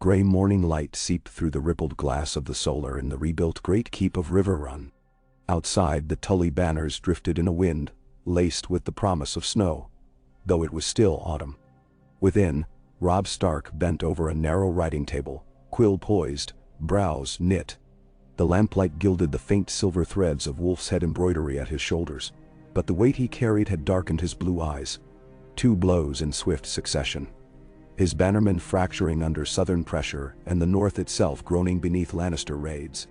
Gray morning light seeped through the rippled glass of the solar in the rebuilt great keep of River Run. Outside, the Tully banners drifted in a wind, laced with the promise of snow, though it was still autumn. Within, Robb Stark bent over a narrow writing table, quill poised, brows knit. The lamplight gilded the faint silver threads of wolf's head embroidery at his shoulders, but the weight he carried had darkened his blue eyes. 2 blows in swift succession. His bannermen fracturing under southern pressure and the north itself groaning beneath Lannister raids,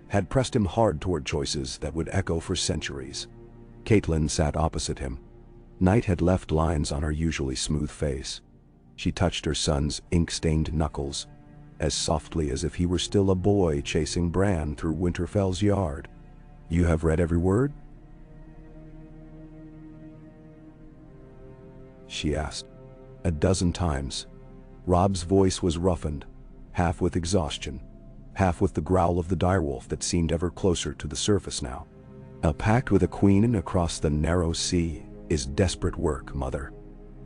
had pressed him hard toward choices that would echo for centuries. Catelyn sat opposite him. Night had left lines on her usually smooth face. She touched her son's ink-stained knuckles, as softly as if he were still a boy chasing Bran through Winterfell's yard. "You have read every word?" she asked. "A dozen times." Robb's voice was roughened, half with exhaustion, half with the growl of the direwolf that seemed ever closer to the surface now. "A pact with a queen across the narrow sea is desperate work, Mother.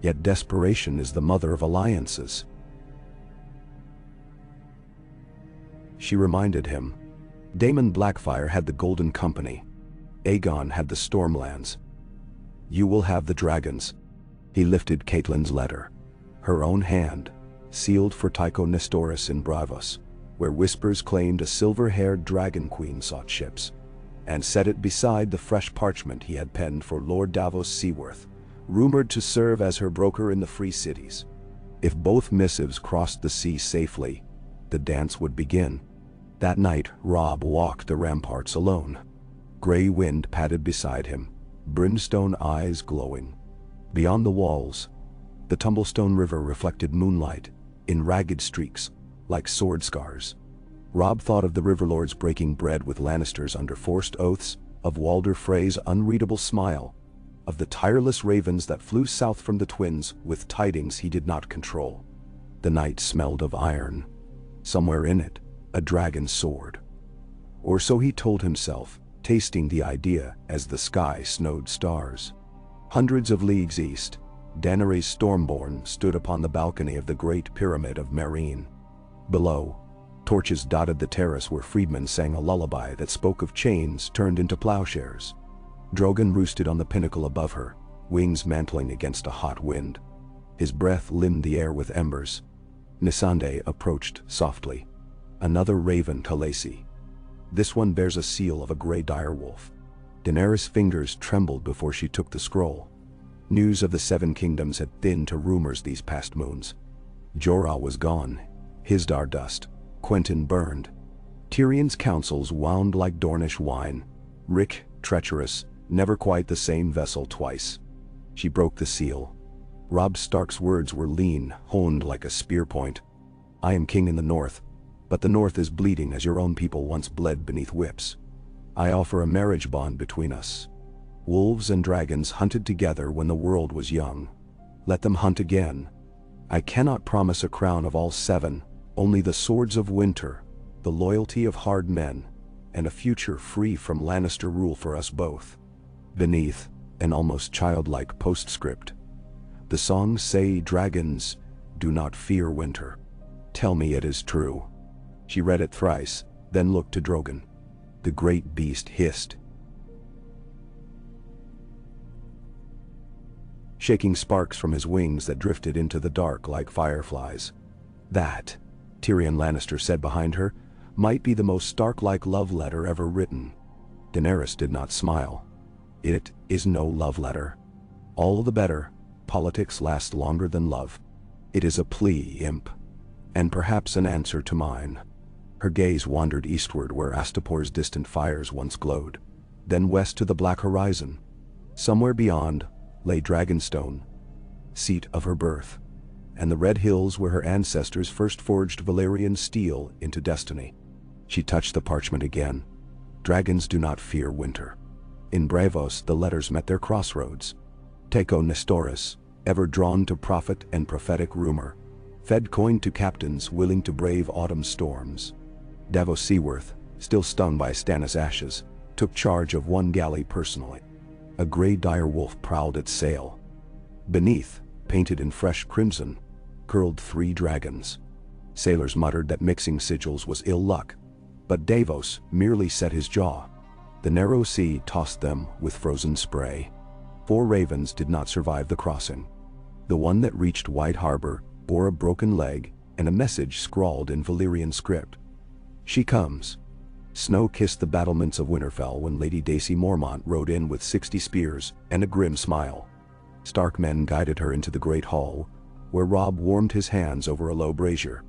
Yet desperation is the mother of alliances." She reminded him. Daemon Blackfyre had the Golden Company. Aegon had the Stormlands. "You will have the dragons." He lifted Catelyn's letter. Her own hand, sealed for Tycho Nestoris in Bravos, where whispers claimed a silver-haired dragon queen sought ships, and set it beside the fresh parchment he had penned for Lord Davos Seaworth, rumored to serve as her broker in the Free Cities. If both missives crossed the sea safely, the dance would begin. That night, Robb walked the ramparts alone. Gray wind padded beside him, brimstone eyes glowing. Beyond the walls, the Tumblestone River reflected moonlight, in ragged streaks, like sword scars. Robb thought of the Riverlords breaking bread with Lannisters under forced oaths, of Walder Frey's unreadable smile, of the tireless ravens that flew south from the Twins with tidings he did not control. The night smelled of iron. Somewhere in it, a dragon's sword. Or so he told himself, tasting the idea as the sky snowed stars. Hundreds of leagues east, Daenerys Stormborn stood upon the balcony of the Great Pyramid of Meereen. Below, torches dotted the terrace where freedmen sang a lullaby that spoke of chains turned into plowshares. Drogon roosted on the pinnacle above her, wings mantling against a hot wind. His breath limned the air with embers. Missandei approached softly. Another raven Khaleesi. This one bears a seal of a gray direwolf. Daenerys' fingers trembled before she took the scroll. News of the Seven Kingdoms had thinned to rumors these past moons. Jorah was gone, Hisdar dust, Quentyn burned. Tyrion's counsels wound like Dornish wine. Rick, treacherous, never quite the same vessel twice. She broke the seal. Robb Stark's words were lean, honed like a spear point. "I am king in the north, but the north is bleeding as your own people once bled beneath whips. I offer a marriage bond between us. Wolves and dragons hunted together when the world was young. Let them hunt again. I cannot promise a crown of all 7, only the swords of winter, the loyalty of hard men, and a future free from Lannister rule for us both." Beneath, an almost childlike postscript. "The songs say dragons do not fear winter. Tell me it is true." She read it thrice, then looked to Drogon. The great beast hissed, shaking sparks from his wings that drifted into the dark like fireflies. "That," Tyrion Lannister said behind her, "might be the most Stark-like love letter ever written." Daenerys did not smile. "It is no love letter. All the better, politics last longer than love. It is a plea, imp, and perhaps an answer to mine." Her gaze wandered eastward where Astapor's distant fires once glowed, then west to the black horizon. Somewhere beyond lay Dragonstone, seat of her birth, and the red hills where her ancestors first forged Valyrian steel into destiny. She touched the parchment again. Dragons do not fear winter. In Bravos the letters met their crossroads. Tycho Nestoris, ever drawn to prophet and prophetic rumor, fed coin to captains willing to brave autumn storms. Davos Seaworth, still stung by Stannis' ashes, took charge of one galley personally. A gray direwolf prowled its sail. Beneath, painted in fresh crimson, curled 3 dragons. Sailors muttered that mixing sigils was ill luck, but Davos merely set his jaw. The narrow sea tossed them with frozen spray. 4 ravens did not survive the crossing. The one that reached White Harbor bore a broken leg and a message scrawled in Valyrian script. "She comes." Snow kissed the battlements of Winterfell when Lady Daisy Mormont rode in with 60 spears and a grim smile. Stark men guided her into the great hall, where Robb warmed his hands over a low brazier.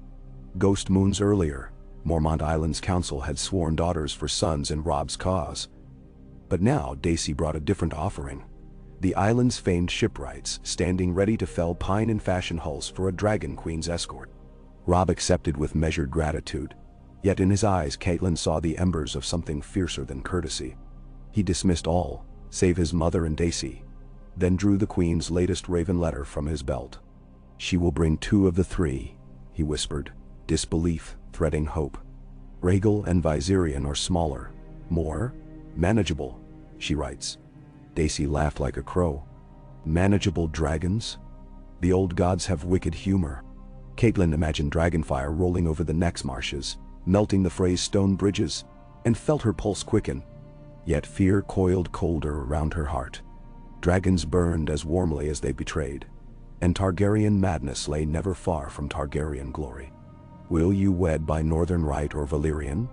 Ghost moons earlier, Mormont Island's council had sworn daughters for sons in Robb's cause. But now Daisy brought a different offering. The island's famed shipwrights, standing ready to fell pine and fashion hulls for a dragon queen's escort. Robb accepted with measured gratitude, yet in his eyes Catelyn saw the embers of something fiercer than courtesy. He dismissed all, save his mother and Daisy, then drew the queen's latest raven letter from his belt. "She will bring 2 of the 3, he whispered, disbelief threading hope. "Rhaegal and Viserion are smaller, more manageable," she writes. Daisy laughed like a crow. "Manageable dragons? The old gods have wicked humor." Catelyn imagined dragonfire rolling over the next marshes, melting the Frey's stone bridges, and felt her pulse quicken. Yet fear coiled colder around her heart. Dragons burned as warmly as they betrayed, and Targaryen madness lay never far from Targaryen glory. "Will you wed by Northern Rite or Valyrian?"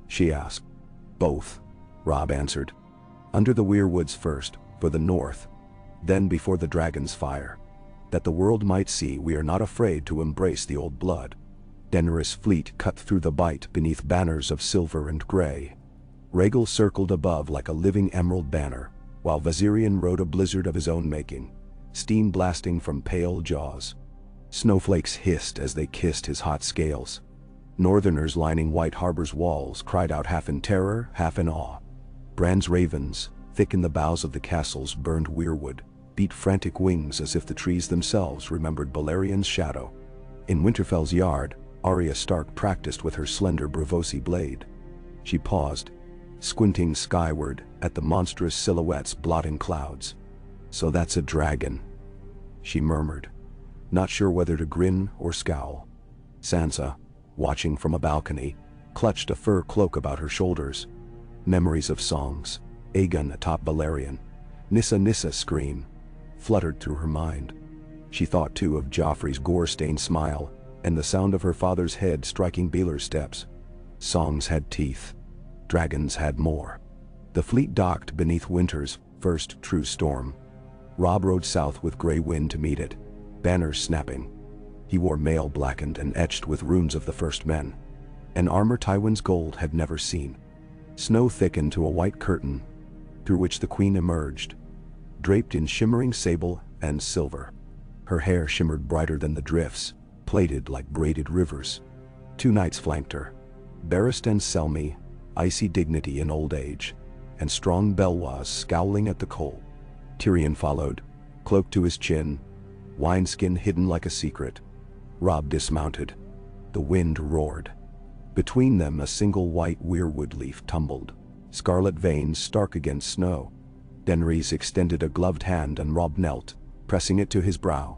she asked. "Both," Robb answered. "Under the weirwoods first, for the north, then before the dragon's fire. That the world might see we are not afraid to embrace the old blood." Daenerys' fleet cut through the bight beneath banners of silver and gray. Rhaegal circled above like a living emerald banner, while Viserion rode a blizzard of his own making, steam blasting from pale jaws. Snowflakes hissed as they kissed his hot scales. Northerners lining White Harbor's walls cried out half in terror, half in awe. Bran's ravens, thick in the boughs of the castle's burned weirwood, beat frantic wings as if the trees themselves remembered Balerion's shadow. In Winterfell's yard, Arya Stark practiced with her slender Braavosi blade. She paused, squinting skyward at the monstrous silhouettes blotting clouds. "So that's a dragon," she murmured, not sure whether to grin or scowl. Sansa, watching from a balcony, clutched a fur cloak about her shoulders. Memories of songs, Aegon atop Balerion, Nissa Nissa scream, fluttered through her mind. She thought too of Joffrey's gore-stained smile and the sound of her father's head striking Baelor's steps. Songs had teeth. Dragons had more. The fleet docked beneath winter's first true storm. Robb rode south with Grey Wind to meet it, banners snapping. He wore mail blackened and etched with runes of the first men, an armor Tywin's gold had never seen. Snow thickened to a white curtain, through which the queen emerged, draped in shimmering sable and silver. Her hair shimmered brighter than the drifts, plaited like braided rivers. 2 knights flanked her, Barristan and Selmy, icy dignity in old age, and strong Belwaz scowling at the cold. Tyrion followed, cloaked to his chin, wineskin hidden like a secret. Robb dismounted. The wind roared. Between them a single white weirwood leaf tumbled, scarlet veins stark against snow. Daenerys extended a gloved hand and Robb knelt, pressing it to his brow.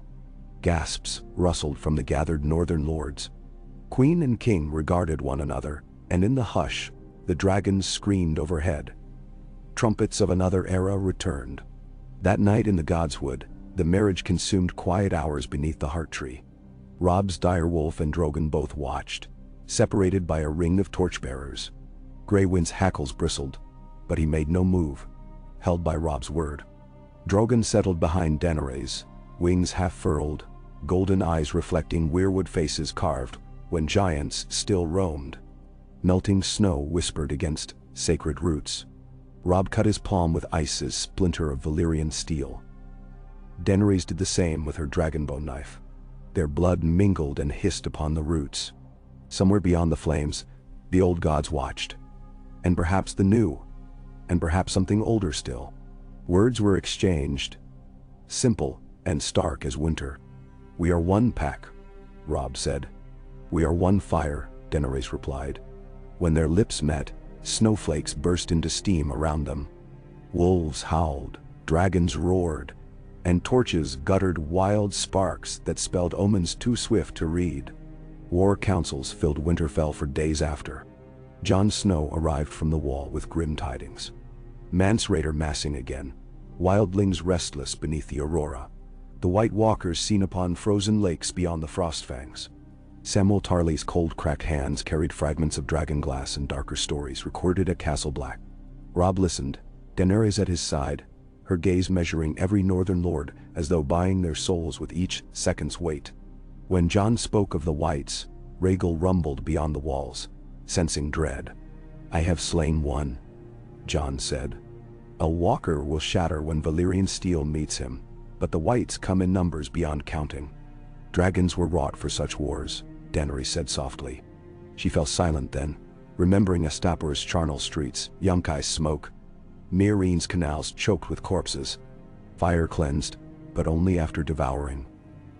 Gasps rustled from the gathered northern lords. Queen and king regarded one another, and in the hush, the dragons screamed overhead. Trumpets of another era returned. That night in the Godswood, the marriage consumed quiet hours beneath the heart tree. Robb's direwolf and Drogon both watched, separated by a ring of torchbearers. Grey Wind's hackles bristled, but he made no move, held by Robb's word. Drogon settled behind Daenerys, wings half-furled, golden eyes reflecting weirwood faces carved when giants still roamed. Melting snow whispered against sacred roots. Robb cut his palm with Ice's splinter of Valyrian steel. Daenerys did the same with her dragonbone knife. Their blood mingled and hissed upon the roots. Somewhere beyond the flames, the old gods watched. And perhaps the new, and perhaps something older still. Words were exchanged, simple and stark as winter. "We are one pack," Robb said. "We are one fire," Daenerys replied. When their lips met, snowflakes burst into steam around them. Wolves howled, dragons roared, and torches guttered wild sparks that spelled omens too swift to read. War councils filled Winterfell for days after. Jon Snow arrived from the Wall with grim tidings. Mance Rayder massing again, wildlings restless beneath the aurora, the White Walkers seen upon frozen lakes beyond the Frostfangs. Samwell Tarly's cold-cracked hands carried fragments of dragonglass and darker stories recorded at Castle Black. Robb listened, Daenerys at his side, her gaze measuring every northern lord as though buying their souls with each second's weight. When Jon spoke of the Whites, Rhaegal rumbled beyond the walls, sensing dread. "I have slain one," Jon said. "A walker will shatter when Valyrian steel meets him, but the Whites come in numbers beyond counting." "Dragons were wrought for such wars," Daenerys said softly. She fell silent then, remembering Astapor's charnel streets, Yonkai's smoke, Meereen's canals choked with corpses. Fire cleansed, but only after devouring.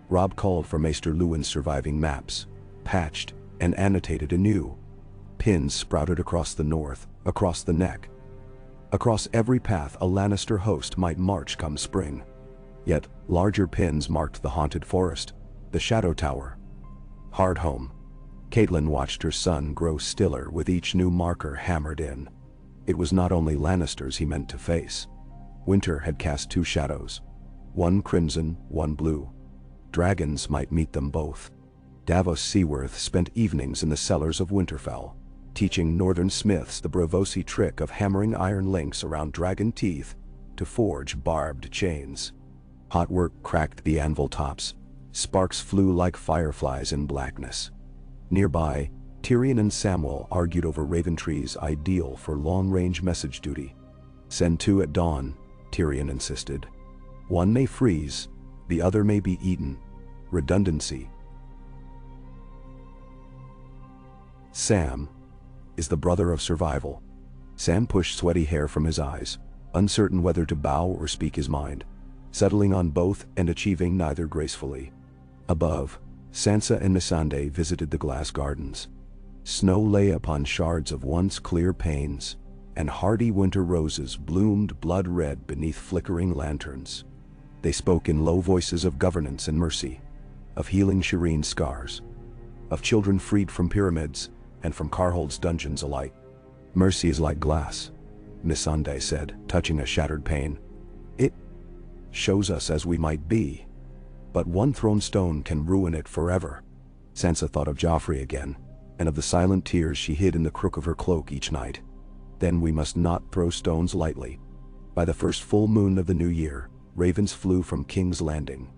Robb called for Maester Luwin's surviving maps, patched and annotated anew. Pins sprouted across the north, across the neck. Across every path a Lannister host might march come spring. Yet larger pins marked the haunted forest, the Shadow Tower. Hardhome. Catelyn watched her son grow stiller with each new marker hammered in. It was not only Lannisters he meant to face. Winter had cast two shadows. One crimson, one blue. Dragons might meet them both. Davos Seaworth spent evenings in the cellars of Winterfell, teaching northern smiths the Braavosi trick of hammering iron links around dragon teeth to forge barbed chains. Hot work cracked the anvil tops. Sparks flew like fireflies in blackness. Nearby, Tyrion and Samwell argued over Raventree's ideal for long-range message duty. "Send two at dawn," Tyrion insisted. "One may freeze, the other may be eaten. Redundancy." Sam is the brother of survival. Sam pushed sweaty hair from his eyes, uncertain whether to bow or speak his mind, settling on both and achieving neither gracefully. Above, Sansa and Missandei visited the glass gardens. Snow lay upon shards of once clear panes, and hardy winter roses bloomed blood-red beneath flickering lanterns. They spoke in low voices of governance and mercy, of healing Shireen's scars, of children freed from pyramids and from Carhold's dungeons alike. "Mercy is like glass," Missandei said, touching a shattered pane. "It shows us as we might be, but one thrown stone can ruin it forever." Sansa thought of Joffrey again, and of the silent tears she hid in the crook of her cloak each night. "Then we must not throw stones lightly." By the first full moon of the new year, ravens flew from King's Landing.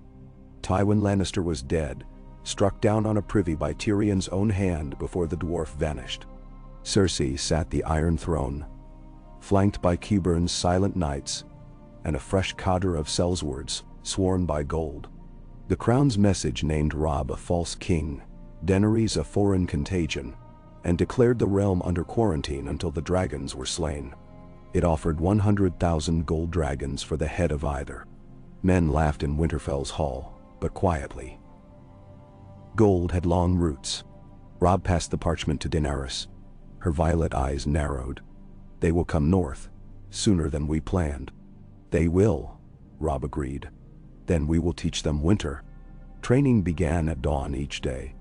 Tywin Lannister was dead, struck down on a privy by Tyrion's own hand before the dwarf vanished. Cersei sat the Iron Throne, flanked by Qyburn's silent knights, and a fresh cadre of Sellswords, sworn by gold. The crown's message named Robb a false king, Daenerys a foreign contagion, and declared the realm under quarantine until the dragons were slain. It offered 100,000 gold dragons for the head of either. Men laughed in Winterfell's hall, but quietly. Gold had long roots. Robb passed the parchment to Daenerys. Her violet eyes narrowed. "They will come north, sooner than we planned." "They will," Robb agreed. "Then we will teach them winter." Training began at dawn each day.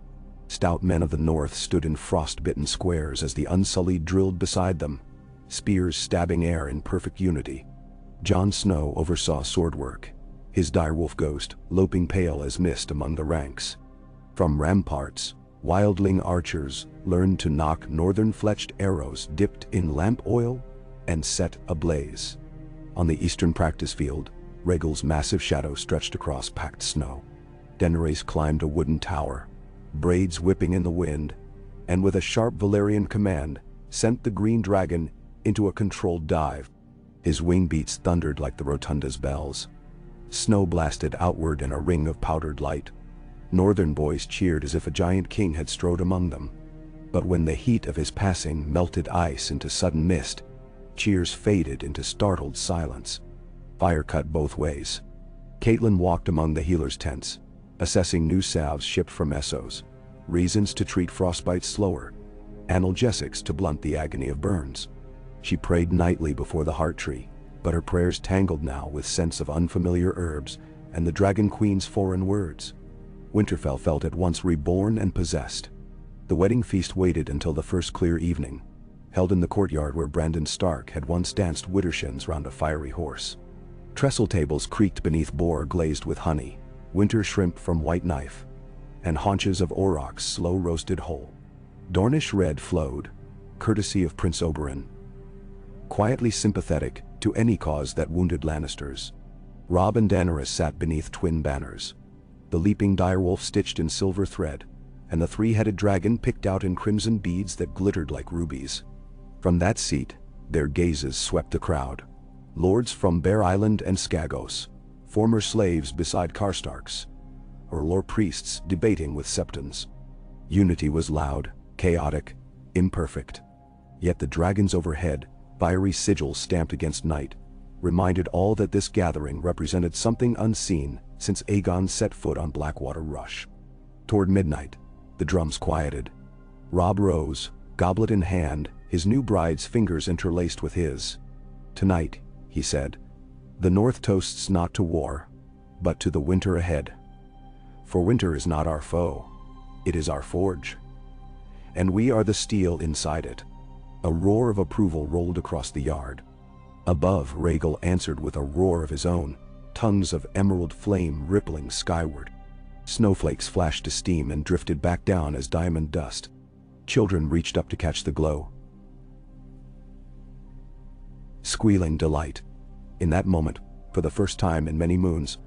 Stout men of the north stood in frost-bitten squares as the Unsullied drilled beside them, spears stabbing air in perfect unity. Jon Snow oversaw swordwork, his direwolf ghost loping pale as mist among the ranks. From ramparts, wildling archers learned to knock northern-fletched arrows dipped in lamp oil and set ablaze. On the eastern practice field, Rhaegal's massive shadow stretched across packed snow. Daenerys climbed a wooden tower, braids whipping in the wind, and with a sharp Valyrian command, sent the green dragon into a controlled dive. His wing beats thundered like the rotunda's bells. Snow blasted outward in a ring of powdered light. Northern boys cheered as if a giant king had strode among them. But when the heat of his passing melted ice into sudden mist, cheers faded into startled silence. Fire cut both ways. Catelyn walked among the healers' tents, assessing new salves shipped from Essos, reasons to treat frostbite slower, analgesics to blunt the agony of burns. She prayed nightly before the heart tree, but her prayers tangled now with scents of unfamiliar herbs and the Dragon Queen's foreign words. Winterfell felt at once reborn and possessed. The wedding feast waited until the first clear evening, held in the courtyard where Brandon Stark had once danced widdershins round a fiery horse. Trestle tables creaked beneath boar glazed with honey, winter shrimp from White Knife, and haunches of aurochs slow-roasted whole. Dornish red flowed, courtesy of Prince Oberyn, quietly sympathetic to any cause that wounded Lannisters. Robb and Daenerys sat beneath twin banners, the leaping direwolf stitched in silver thread, and the three-headed dragon picked out in crimson beads that glittered like rubies. From that seat, their gazes swept the crowd. Lords from Bear Island and Skagos, former slaves beside Karstarks, or lore priests debating with septons. Unity was loud, chaotic, imperfect. Yet the dragons overhead, fiery sigils stamped against night, reminded all that this gathering represented something unseen since Aegon set foot on Blackwater Rush. Toward midnight, the drums quieted. Robb rose, goblet in hand, his new bride's fingers interlaced with his. "Tonight," he said, "the North toasts not to war, but to the winter ahead. For winter is not our foe, it is our forge. And we are the steel inside it." A roar of approval rolled across the yard. Above, Rhaegal answered with a roar of his own, tongues of emerald flame rippling skyward. Snowflakes flashed to steam and drifted back down as diamond dust. Children reached up to catch the glow, squealing delight. In that moment, for the first time in many moons,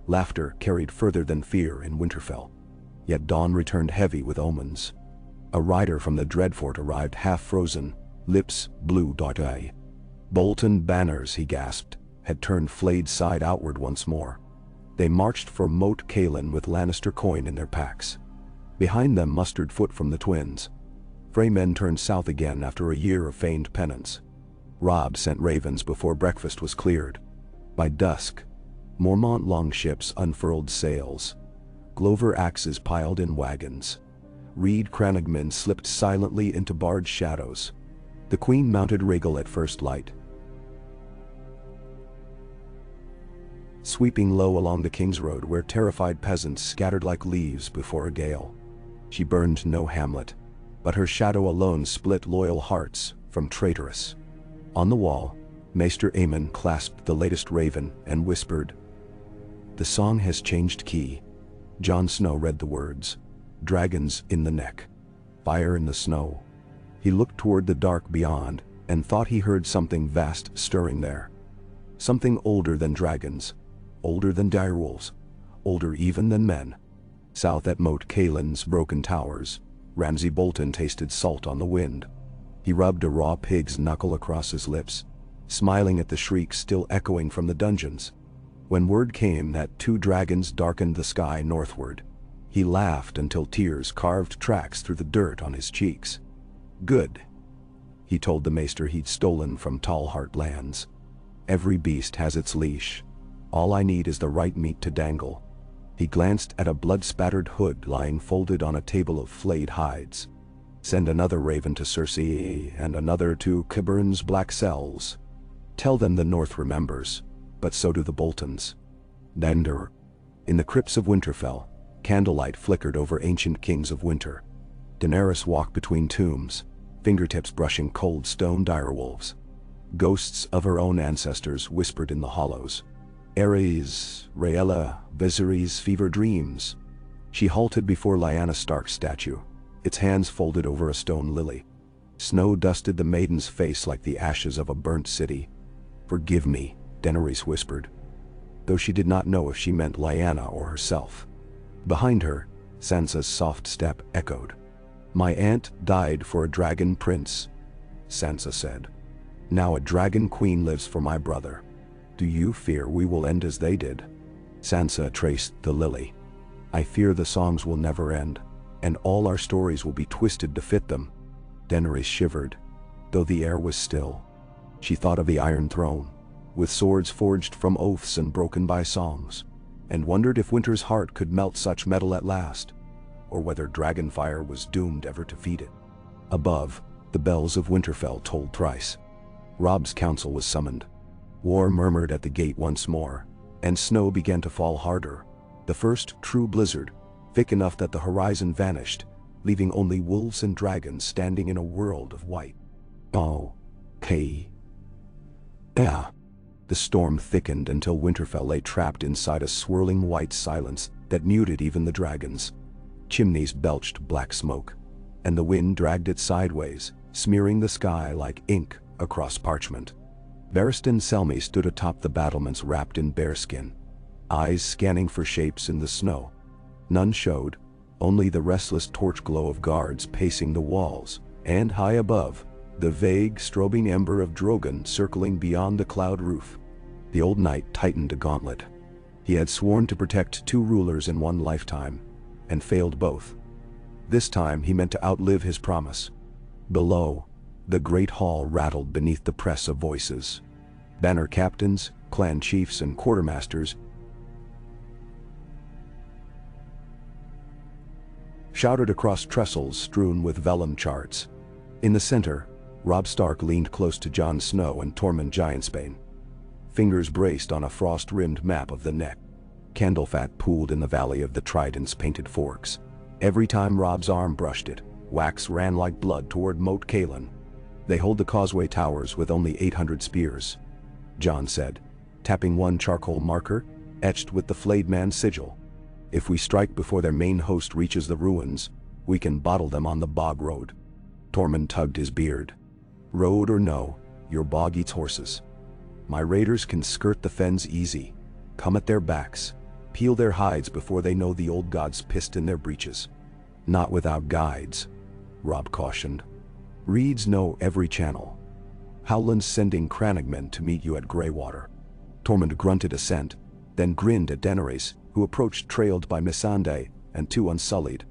laughter carried further than fear in Winterfell. Yet dawn returned heavy with omens. A rider from the Dreadfort arrived half-frozen, lips blue-dot-eye. Bolton banners, he gasped, had turned flayed side outward once more. They marched for Moat Cailin with Lannister coin in their packs. Behind them mustered foot from the twins. Frey men turned south again after a year of feigned penance. Robb sent ravens before breakfast was cleared. By dusk, Mormont longships unfurled sails. Glover axes piled in wagons. Reed crannogmen slipped silently into barred shadows. The queen mounted Rhaegal at first light, sweeping low along the King's Road where terrified peasants scattered like leaves before a gale. She burned no hamlet, but her shadow alone split loyal hearts from traitorous. On the wall, Maester Aemon clasped the latest raven and whispered, "The song has changed key." Jon Snow read the words, "Dragons in the neck, fire in the snow." He looked toward the dark beyond and thought he heard something vast stirring there. Something older than dragons, older than direwolves, older even than men. South at Moat Cailin's broken towers, Ramsay Bolton tasted salt on the wind. He rubbed a raw pig's knuckle across his lips, smiling at the shrieks still echoing from the dungeons. When word came that 2 dragons darkened the sky northward, he laughed until tears carved tracks through the dirt on his cheeks. "Good," he told the maester he'd stolen from Tallheart lands. "Every beast has its leash. All I need is the right meat to dangle." He glanced at a blood-spattered hood lying folded on a table of flayed hides. "Send another raven to Cersei and another to Qyburn's black cells. Tell them the North remembers, but so do the Boltons." Dander. In the crypts of Winterfell, candlelight flickered over ancient kings of winter. Daenerys walked between tombs, fingertips brushing cold stone direwolves. Ghosts of her own ancestors whispered in the hollows. Aerys, Rhaella, Viserys' fever dreams. She halted before Lyanna Stark's statue, its hands folded over a stone lily. Snow dusted the maiden's face like the ashes of a burnt city. "Forgive me," Daenerys whispered, though she did not know if she meant Lyanna or herself. Behind her, Sansa's soft step echoed. "My aunt died for a dragon prince," Sansa said. "Now a dragon queen lives for my brother. Do you fear we will end as they did?" Sansa traced the lily. "I fear the songs will never end, and all our stories will be twisted to fit them." Daenerys shivered, though the air was still. She thought of the Iron Throne, with swords forged from oaths and broken by songs, and wondered if Winter's heart could melt such metal at last, or whether dragonfire was doomed ever to feed it. Above, the bells of Winterfell tolled thrice. Robb's council was summoned. War murmured at the gate once more, and snow began to fall harder. The first true blizzard, thick enough that the horizon vanished, leaving only wolves and dragons standing in a world of white. Oh. Hey. Yeah. The storm thickened until Winterfell lay trapped inside a swirling white silence that muted even the dragons. Chimneys belched black smoke, and the wind dragged it sideways, smearing the sky like ink across parchment. Barristan Selmy stood atop the battlements wrapped in bearskin, eyes scanning for shapes in the snow. None showed, only the restless torch glow of guards pacing the walls, and high above, the vague, strobing ember of Drogon circling beyond the cloud roof. The old knight tightened a gauntlet. He had sworn to protect two rulers in one lifetime, and failed both. This time he meant to outlive his promise. Below, the great hall rattled beneath the press of voices. Banner captains, clan chiefs, and quartermasters shouted across trestles strewn with vellum charts. In the center, Robb Stark leaned close to Jon Snow and Tormund Giantsbane. Fingers braced on a frost-rimmed map of the neck. Candle fat pooled in the valley of the trident's painted forks. Every time Robb's arm brushed it, wax ran like blood toward Moat Cailin. They hold the causeway towers with only 800 spears, Jon said, tapping one charcoal marker, etched with the flayed man's sigil. If we strike before their main host reaches the ruins, we can bottle them on the bog road. Tormund tugged his beard. Road or no, your bog eats horses. My raiders can skirt the fens easy, come at their backs, peel their hides before they know the old gods pissed in their breeches. Not without guides, Robb cautioned. Reeds know every channel. Howland's sending Crannogmen to meet you at Greywater. Tormund grunted assent, then grinned at Daenerys, who approached trailed by Missandei and two unsullied.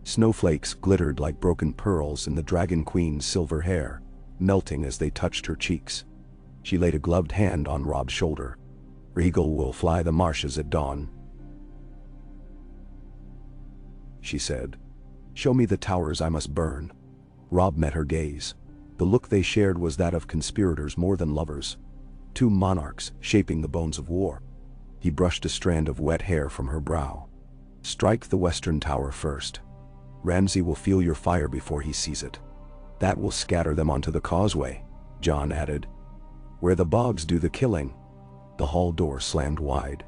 Snowflakes glittered like broken pearls in the Dragon Queen's silver hair, melting as they touched her cheeks. She laid a gloved hand on Robb's shoulder. Rhaegal will fly the marshes at dawn, she said. Show me the towers I must burn. Robb met her gaze. The look they shared was that of conspirators more than lovers. Two monarchs shaping the bones of war. He brushed a strand of wet hair from her brow. Strike the western tower first. Ramsay will feel your fire before he sees it. That will scatter them onto the causeway, Jon added. Where the bogs do the killing. The hall door slammed wide.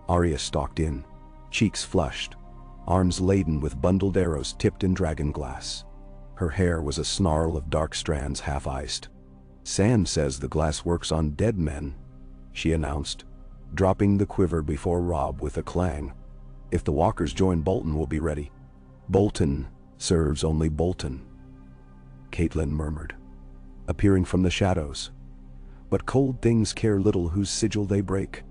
Arya stalked in, cheeks flushed, arms laden with bundled arrows tipped in dragon glass. Her hair was a snarl of dark strands half-iced. Sam says the glass works on dead men, she announced, dropping the quiver before Robb with a clang. If the walkers join Bolton, we'll be ready. Bolton serves only Bolton, Catelyn murmured, appearing from the shadows. But cold things care little whose sigil they break.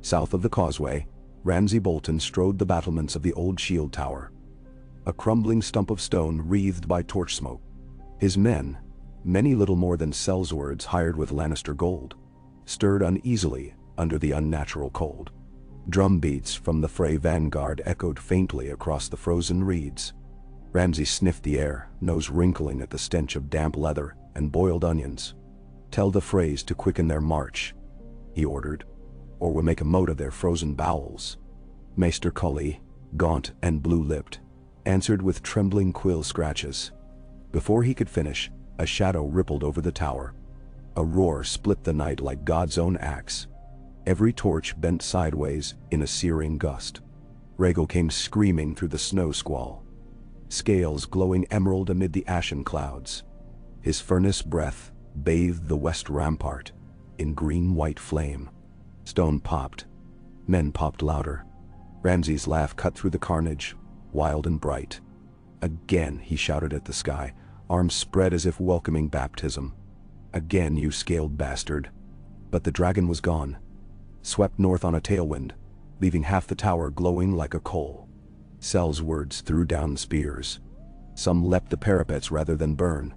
South of the causeway, Ramsay Bolton strode the battlements of the old shield tower, a crumbling stump of stone wreathed by torch smoke. His men, many little more than sellswords hired with Lannister gold, stirred uneasily under the unnatural cold. Drum beats from the Frey vanguard echoed faintly across the frozen reeds. Ramsay sniffed the air, nose wrinkling at the stench of damp leather and boiled onions. Tell the Freys to quicken their march, he ordered, or we'll make a moat of their frozen bowels. Maester Cully, gaunt and blue-lipped, answered with trembling quill scratches. Before he could finish, a shadow rippled over the tower. A roar split the night like God's own axe. Every torch bent sideways in a searing gust. Rhaegal came screaming through the snow squall, scales glowing emerald amid the ashen clouds. His furnace breath bathed the west rampart in green-white flame. Stone popped. Men popped louder. Ramsay's laugh cut through the carnage, wild and bright. Again, he shouted at the sky, arms spread as if welcoming baptism. Again, you scaled bastard. But the dragon was gone, swept north on a tailwind, leaving half the tower glowing like a coal. Sellswords threw down spears. Some leapt the parapets rather than burn.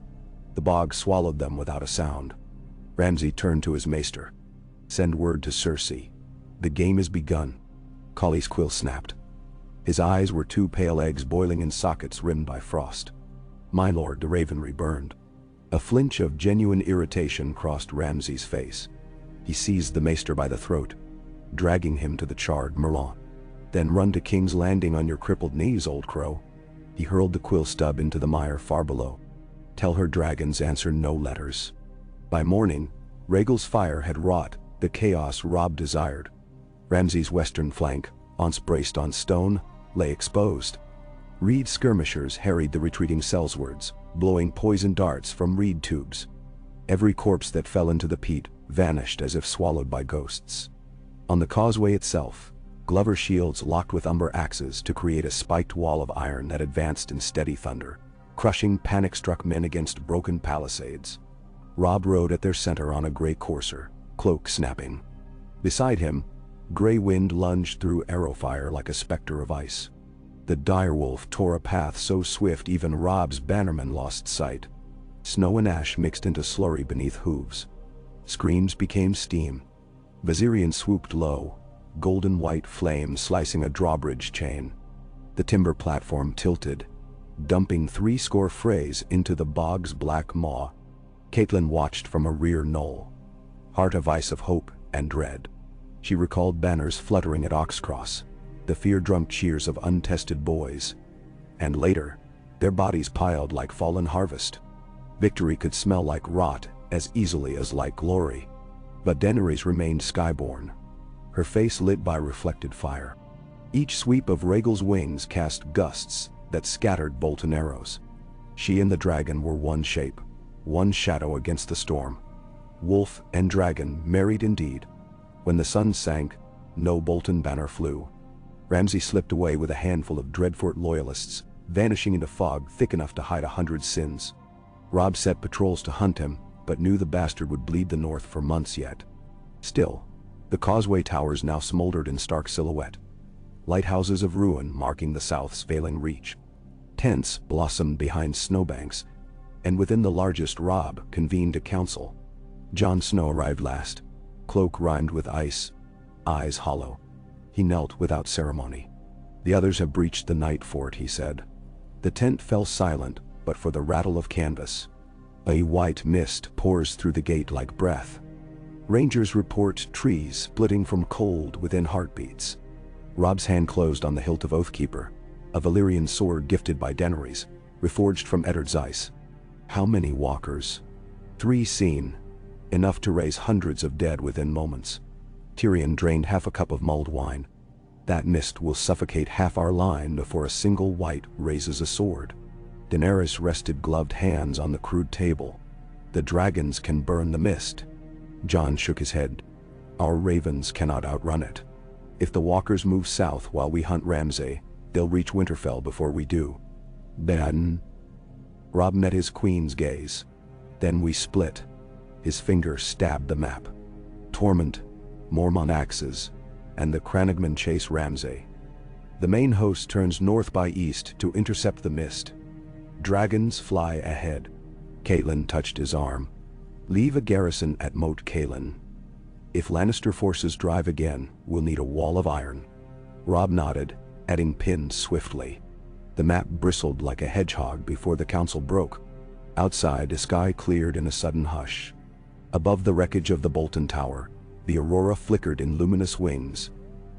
The bog swallowed them without a sound. Ramsay turned to his maester. Send word to Cersei. The game is begun. Colley's quill snapped. His eyes were two pale eggs boiling in sockets rimmed by frost. My lord, the ravenry burned. A flinch of genuine irritation crossed Ramsay's face. He seized the maester by the throat. dragging him to the charred Merlon. "Then run to King's Landing on your crippled knees, old crow." He hurled the quill stub into the mire far below. "Tell her dragons answer no letters." By morning, Rhaegal's fire had wrought the chaos Robb desired. Ramsay's western flank, once braced on stone, lay exposed. Reed skirmishers harried the retreating sellswards, blowing poison darts from reed tubes. Every corpse that fell into the peat vanished as if swallowed by ghosts. On the causeway itself, Glover shields locked with umber axes to create a spiked wall of iron that advanced in steady thunder, crushing panic-struck men against broken palisades. Robb rode at their center on a gray courser, cloak snapping. Beside him, gray wind lunged through arrow fire like a specter of ice. The direwolf tore a path so swift even Robb's bannermen lost sight. Snow and ash mixed into slurry beneath hooves. Screams became steam. Viserion swooped low, golden white flame slicing a drawbridge chain. The timber platform tilted, dumping 80 frays into the bog's black maw. Catelyn watched from a rear knoll, heart of ice of hope and dread. She recalled banners fluttering at Oxcross, the fear-drummed cheers of untested boys. And later, their bodies piled like fallen harvest. Victory could smell like rot as easily as like glory. But Daenerys remained skyborn, her face lit by reflected fire. Each sweep of Rhaegal's wings cast gusts that scattered bolton arrows. She and the dragon were one shape, one shadow against the storm. Wolf and dragon married indeed. When the sun sank, no Bolton banner flew. Ramsay slipped away with a handful of Dreadfort loyalists, vanishing into fog thick enough to hide 100 sins. Robb set patrols to hunt him, but knew the bastard would bleed the north for months yet. Still, the causeway towers now smoldered in stark silhouette, lighthouses of ruin marking the south's failing reach. Tents blossomed behind snowbanks, and within the largest Robb convened a council. Jon Snow arrived last, cloak rimed with ice, eyes hollow. He knelt without ceremony. "The others have breached the night fort," he said. The tent fell silent, but for the rattle of canvas. A white mist pours through the gate like breath. Rangers report trees splitting from cold within heartbeats. Robb's hand closed on the hilt of Oathkeeper, a Valyrian sword gifted by Daenerys, reforged from Eddard's ice. How many walkers? 3 seen, enough to raise hundreds of dead within moments. Tyrion drained half a cup of mulled wine. "That mist will suffocate half our line before a single wight raises a sword." Daenerys rested gloved hands on the crude table. "The dragons can burn the mist." Jon shook his head. "Our ravens cannot outrun it. If the walkers move south while we hunt Ramsay, they'll reach Winterfell before we do." "Then?" Robb met his queen's gaze. "Then we split." His finger stabbed the map. "Tormund, Mormont axes, and the Crannogmen chase Ramsay. The main host turns north by east to intercept the mist. Dragons fly ahead." Catelyn touched his arm. "Leave a garrison at Moat Cailin. If Lannister forces drive again, we'll need a wall of iron." Robb nodded, adding pins swiftly. The map bristled like a hedgehog before the council broke. Outside, the sky cleared in a sudden hush. Above the wreckage of the Bolton Tower, the aurora flickered in luminous wings,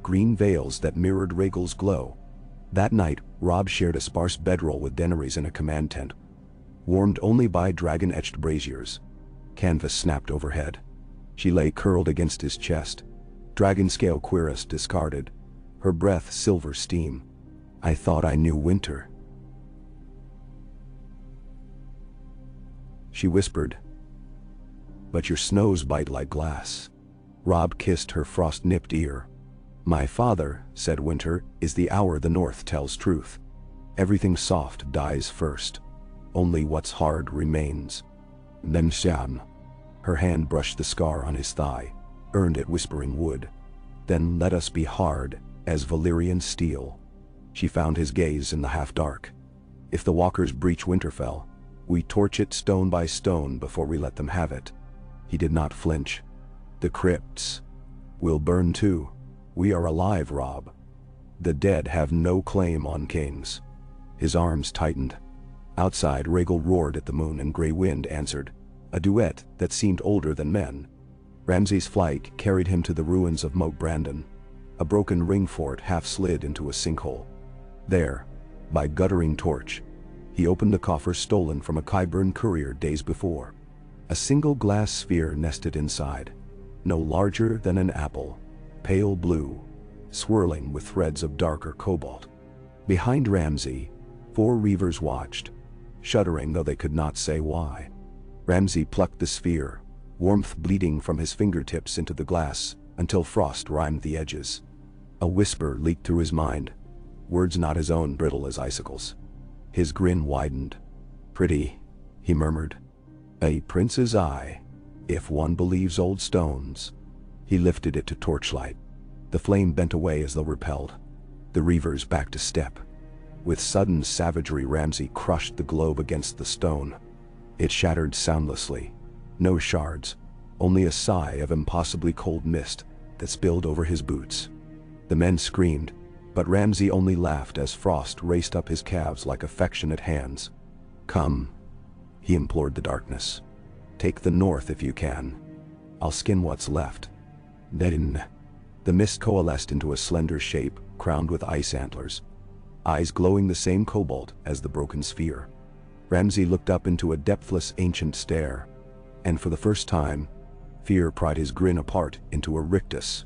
green veils that mirrored Rhaegal's glow. That night, Robb shared a sparse bedroll with Daenerys in a command tent, warmed only by dragon-etched braziers. Canvas snapped overhead. She lay curled against his chest, dragon scale cuirass discarded, her breath silver steam. "I thought I knew winter," she whispered. "But your snows bite like glass." Robb kissed her frost-nipped ear. "My father," said Winter, "is the hour the North tells truth. Everything soft dies first. Only what's hard remains." Then Shan. Her hand brushed the scar on his thigh, earned it whispering wood. "Then let us be hard as Valyrian steel." She found his gaze in the half-dark. "If the walkers breach Winterfell, we torch it stone by stone before we let them have it." He did not flinch. "The crypts will burn too. We are alive, Robb. The dead have no claim on kings." His arms tightened. Outside, Rhaegal roared at the moon and gray wind answered, a duet that seemed older than men. Ramsay's flight carried him to the ruins of Moat Brandon. A broken ring fort half slid into a sinkhole. There, by guttering torch, he opened the coffer stolen from a Qyburn courier days before. A single glass sphere nested inside, no larger than an apple, pale blue, swirling with threads of darker cobalt. Behind Ramsay, 4 reavers watched, shuddering though they could not say why. Ramsay plucked the sphere, warmth bleeding from his fingertips into the glass until frost rimed the edges. A whisper leaked through his mind, words not his own, brittle as icicles. His grin widened. "Pretty," he murmured. "A prince's eye, if one believes old stones." He lifted it to torchlight. The flame bent away as though repelled. The reavers backed a step. With sudden savagery, Ramsay crushed the globe against the stone. It shattered soundlessly. No shards, only a sigh of impossibly cold mist that spilled over his boots. The men screamed, but Ramsay only laughed as frost raced up his calves like affectionate hands. "Come," he implored the darkness. "Take the north if you can. I'll skin what's left." Then, the mist coalesced into a slender shape crowned with ice antlers, eyes glowing the same cobalt as the broken sphere. Ramsay looked up into a depthless ancient stare, and for the first time, fear pried his grin apart into a rictus.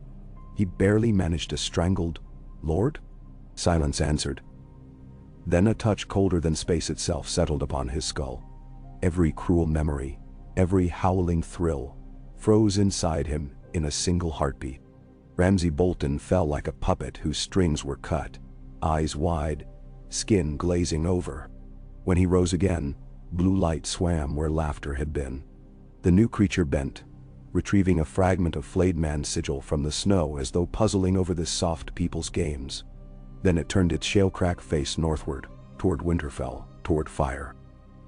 He barely managed a strangled, "Lord?" Silence answered. Then a touch colder than space itself settled upon his skull. Every cruel memory, every howling thrill, froze inside him in a single heartbeat. Ramsay Bolton fell like a puppet whose strings were cut, eyes wide, skin glazing over. When he rose again, blue light swam where laughter had been. The new creature bent, retrieving a fragment of flayed man's sigil from the snow as though puzzling over this soft people's games. Then it turned its shale-cracked face northward, toward Winterfell, toward fire.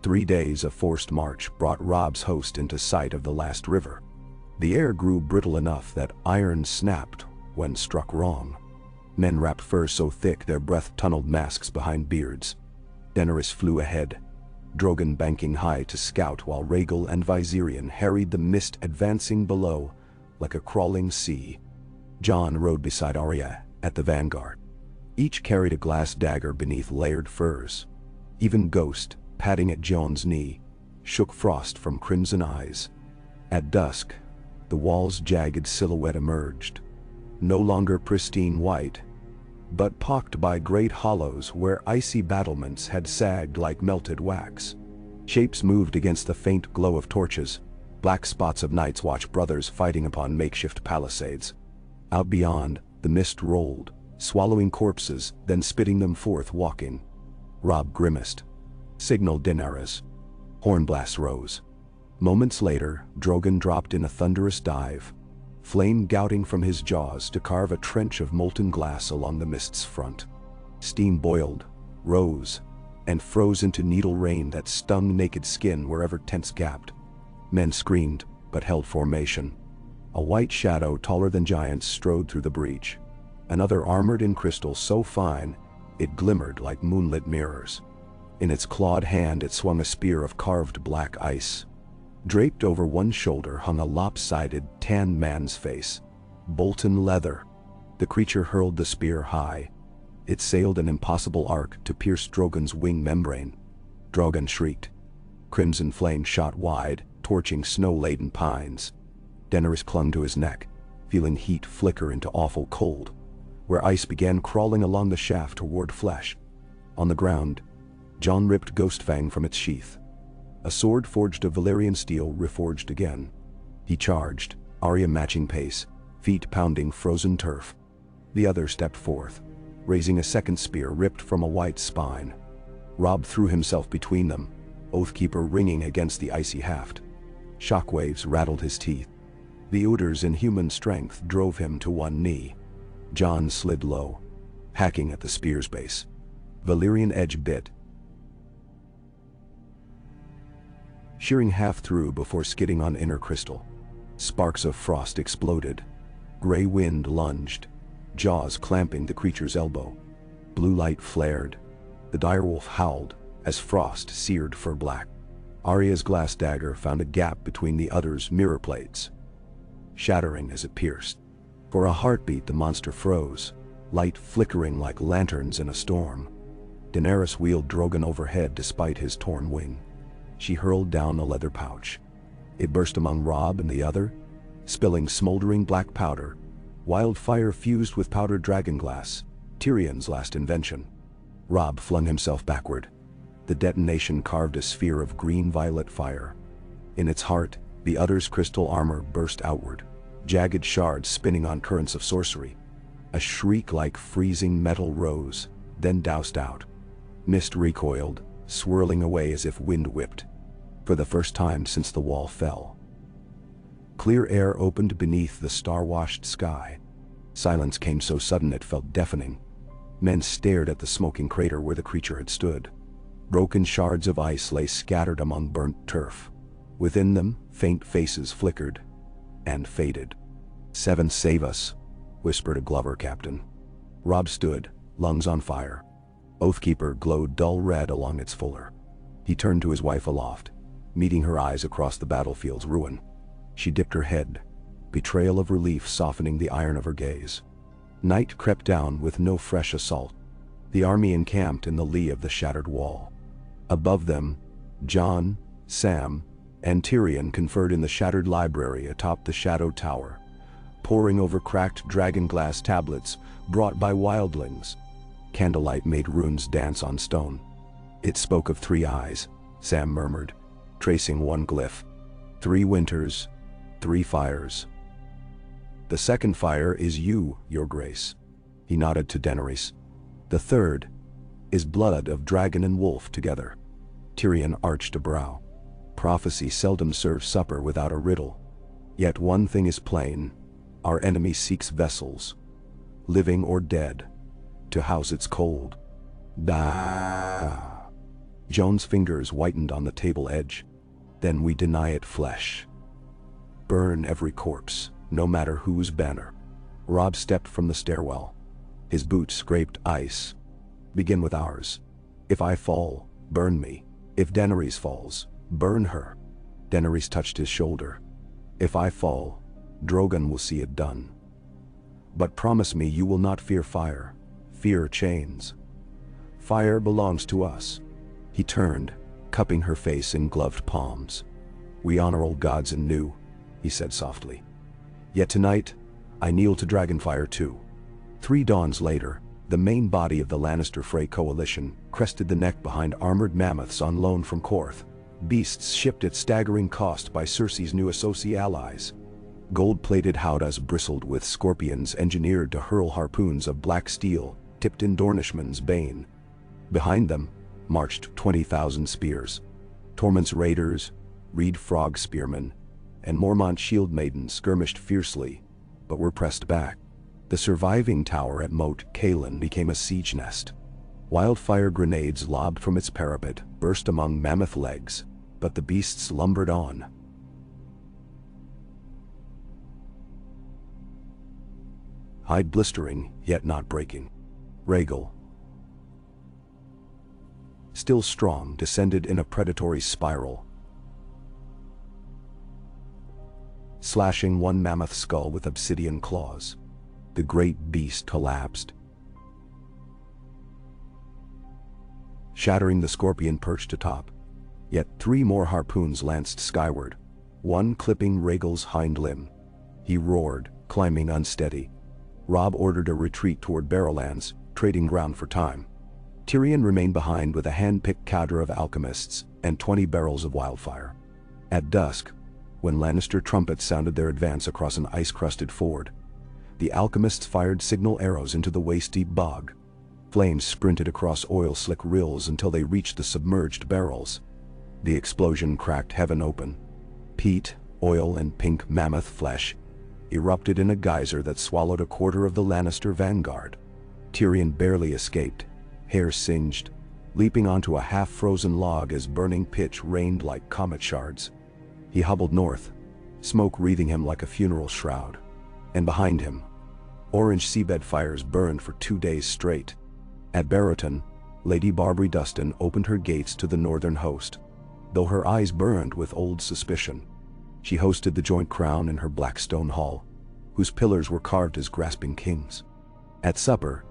3 days of forced march brought Robb's host into sight of the last river. The air grew brittle enough that iron snapped when struck wrong. Men wrapped fur so thick their breath tunneled masks behind beards. Daenerys flew ahead, Drogon banking high to scout while Rhaegal and Viserion harried the mist advancing below like a crawling sea. Jon rode beside Arya at the vanguard. Each carried a glass dagger beneath layered furs. Even Ghost, padding at Jon's knee, shook frost from crimson eyes. At dusk, the wall's jagged silhouette emerged, no longer pristine white, but pocked by great hollows where icy battlements had sagged like melted wax. Shapes moved against the faint glow of torches, black spots of Night's Watch brothers fighting upon makeshift palisades. Out beyond, the mist rolled, swallowing corpses, then spitting them forth walking. Robb grimaced, signaled Daenerys. Hornblasts rose. Moments later, Drogon dropped in a thunderous dive, flame gouting from his jaws to carve a trench of molten glass along the mist's front. Steam boiled, rose, and froze into needle rain that stung naked skin wherever tents gapped. Men screamed, but held formation. A white shadow taller than giants strode through the breach, another armored in crystal so fine it glimmered like moonlit mirrors. In its clawed hand it swung a spear of carved black ice. Draped over one shoulder hung a lopsided, tan man's face, Bolton leather. The creature hurled the spear high. It sailed an impossible arc to pierce Drogon's wing membrane. Drogon shrieked. Crimson flame shot wide, torching snow-laden pines. Daenerys clung to his neck, feeling heat flicker into awful cold, where ice began crawling along the shaft toward flesh. On the ground, Jon ripped Ghostfang from its sheath. A sword forged of Valyrian steel reforged again. He charged, Arya matching pace, feet pounding frozen turf. The other stepped forth, raising a second spear ripped from a white spine. Robb threw himself between them, Oathkeeper ringing against the icy haft. Shockwaves rattled his teeth. The Uders in human strength drove him to one knee. Jon slid low, hacking at the spear's base. Valyrian edge bit, shearing half through before skidding on inner crystal. Sparks of frost exploded. Gray wind lunged, jaws clamping the creature's elbow. Blue light flared. The direwolf howled as frost seared fur black. Arya's glass dagger found a gap between the other's mirror plates. shattering as it pierced. For a heartbeat the monster froze, light flickering like lanterns in a storm. Daenerys wheeled Drogon overhead despite his torn wing. She hurled down a leather pouch. It burst among Robb and the other, spilling smoldering black powder. Wildfire fused with powdered dragonglass, Tyrion's last invention. Robb flung himself backward. The detonation carved a sphere of green-violet fire. In its heart, the other's crystal armor burst outward, jagged shards spinning on currents of sorcery. A shriek like freezing metal rose, then doused out. Mist recoiled, swirling away as if wind whipped. For the first time since the wall fell. Clear air opened beneath the star-washed sky. Silence came so sudden it felt deafening. Men stared at the smoking crater where the creature had stood. Broken shards of ice lay scattered among burnt turf. Within them, faint faces flickered and faded. "Seven, save us," whispered a Glover captain. Robb stood, lungs on fire. Oathkeeper glowed dull red along its fuller. He turned to his wife aloft, meeting her eyes across the battlefield's ruin. She dipped her head, betrayal of relief softening the iron of her gaze. Night crept down with no fresh assault. The army encamped in the lee of the shattered wall. Above them, Jon, Sam, and Tyrion conferred in the shattered library atop the shadowed tower, poring over cracked dragonglass tablets brought by wildlings. Candlelight made runes dance on stone. "It spoke of 3 eyes," Sam murmured, tracing one glyph. 3 winters, 3 fires. "The second fire is you, your grace." He nodded to Daenerys. "The third is blood of dragon and wolf together." Tyrion arched a brow. Prophecy seldom serves supper without a riddle. Yet one thing is plain: our enemy seeks vessels, living or dead, to house its cold. Da. Jon's fingers whitened on the table edge. "Then we deny it flesh. Burn every corpse, no matter whose banner." Robb stepped from the stairwell. His boots scraped ice. "Begin with ours. If I fall, burn me. If Daenerys falls, burn her." Daenerys touched his shoulder. "If I fall, Drogon will see it done. But promise me you will not fear fire. Fear chains. Fire belongs to us." He turned, cupping her face in gloved palms. "We honor old gods and new," he said softly. "Yet tonight, I kneel to Dragonfire too." 3 dawns later, the main body of the Lannister Frey coalition crested the neck behind armored mammoths on loan from Korth, beasts shipped at staggering cost by Cersei's new associate allies. Gold-plated howdahs bristled with scorpions engineered to hurl harpoons of black steel tipped in Dornishman's bane. Behind them marched 20,000 spears. Torment's raiders, Reed Frog spearmen, and Mormont shield maidens skirmished fiercely, but were pressed back. The surviving tower at Moat Cailin became a siege nest. Wildfire grenades lobbed from its parapet burst among mammoth legs, but the beasts lumbered on. Hide blistering, yet not breaking. Rhaegal, still strong, descended in a predatory spiral, slashing one mammoth skull with obsidian claws. The great beast collapsed, shattering the scorpion perched atop. Yet 3 more harpoons lanced skyward, one clipping Rhaegal's hind limb. He roared, climbing unsteady. Robb ordered a retreat toward Barrowlands, trading ground for time. Tyrion remained behind with a hand-picked cadre of alchemists and 20 barrels of wildfire. At dusk, when Lannister trumpets sounded their advance across an ice-crusted ford, the alchemists fired signal arrows into the waist-deep bog. Flames sprinted across oil-slick rills until they reached the submerged barrels. The explosion cracked heaven open. Peat, oil, and pink mammoth flesh erupted in a geyser that swallowed a quarter of the Lannister vanguard. Tyrion barely escaped, hair singed, leaping onto a half-frozen log as burning pitch rained like comet shards. He hobbled north, smoke wreathing him like a funeral shroud. And behind him, orange seabed fires burned for 2 days straight. At Barrowton, Lady Barbary Dustin opened her gates to the northern host, though her eyes burned with old suspicion. She hosted the joint crown in her black stone hall, whose pillars were carved as grasping kings. At supper,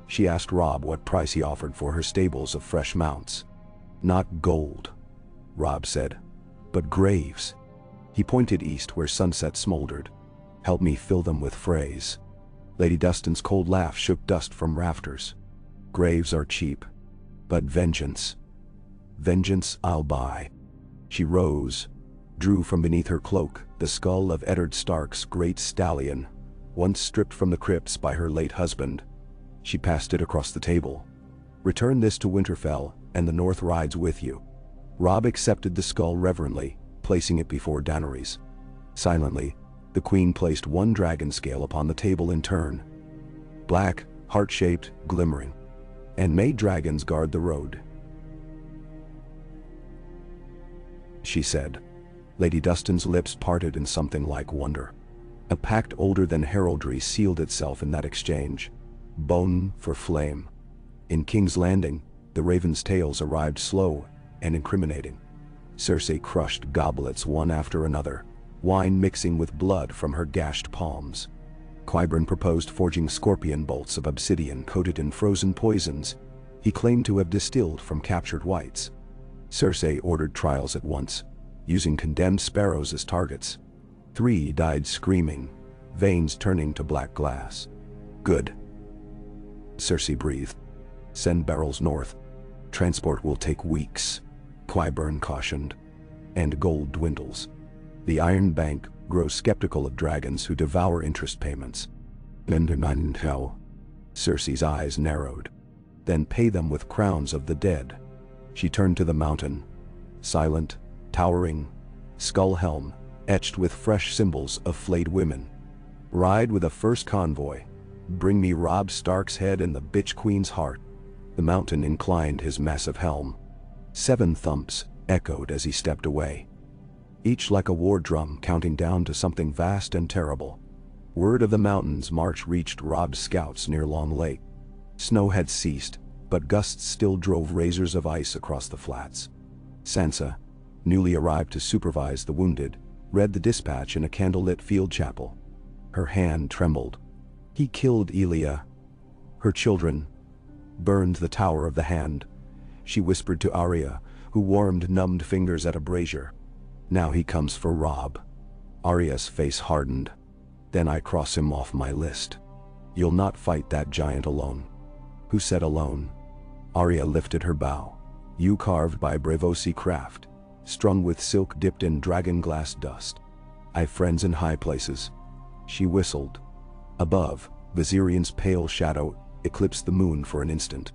she asked Robb what price he offered for her stables of fresh mounts. "Not gold," Robb said, "but graves." He pointed east where sunset smoldered. "Help me fill them with frays." Lady Dustin's cold laugh shook dust from rafters. "Graves are cheap, but vengeance I'll buy." She rose, drew from beneath her cloak the skull of Eddard Stark's great stallion, once stripped from the crypts by her late husband. She passed it across the table. "Return this to Winterfell, and the North rides with you." Robb accepted the skull reverently, placing it before Daenerys. Silently, the queen placed one dragon scale upon the table in turn. "Black, heart-shaped, glimmering. And may dragons guard the road," she said. Lady Dustin's lips parted in something like wonder. A pact older than heraldry sealed itself in that exchange. Bone for flame. In King's Landing, the Raven's tales arrived slow and incriminating. Cersei crushed goblets one after another, wine mixing with blood from her gashed palms. Qyburn proposed forging scorpion bolts of obsidian coated in frozen poisons he claimed to have distilled from captured whites. Cersei ordered trials at once, using condemned sparrows as targets. 3 died screaming, veins turning to black glass. "Good," Cersei breathed. "Send barrels north. Transport will take weeks," Qyburn cautioned. "And gold dwindles. The Iron Bank grows skeptical of dragons who devour interest payments." Cersei's eyes narrowed. "Then pay them with crowns of the dead." She turned to the mountain. Silent, towering, skull helm, etched with fresh symbols of flayed women. "Ride with a first convoy. Bring me Robb Stark's head and the bitch queen's heart." The mountain inclined his massive helm. 7 thumps echoed as he stepped away, each like a war drum counting down to something vast and terrible. Word of the mountain's march reached Robb's scouts near Long Lake. Snow had ceased, but gusts still drove razors of ice across the flats. Sansa, newly arrived to supervise the wounded, read the dispatch in a candlelit field chapel. Her hand trembled. "He killed Elia. Her children. Burned the Tower of the Hand," she whispered to Arya, who warmed numbed fingers at a brazier. "Now he comes for Robb." Arya's face hardened. "Then I cross him off my list. You'll not fight that giant alone." "Who said alone?" Arya lifted her bow. "You carved by Braavosi craft, strung with silk dipped in dragon glass dust. I've friends in high places." She whistled. Above, Viserion's pale shadow eclipsed the moon for an instant.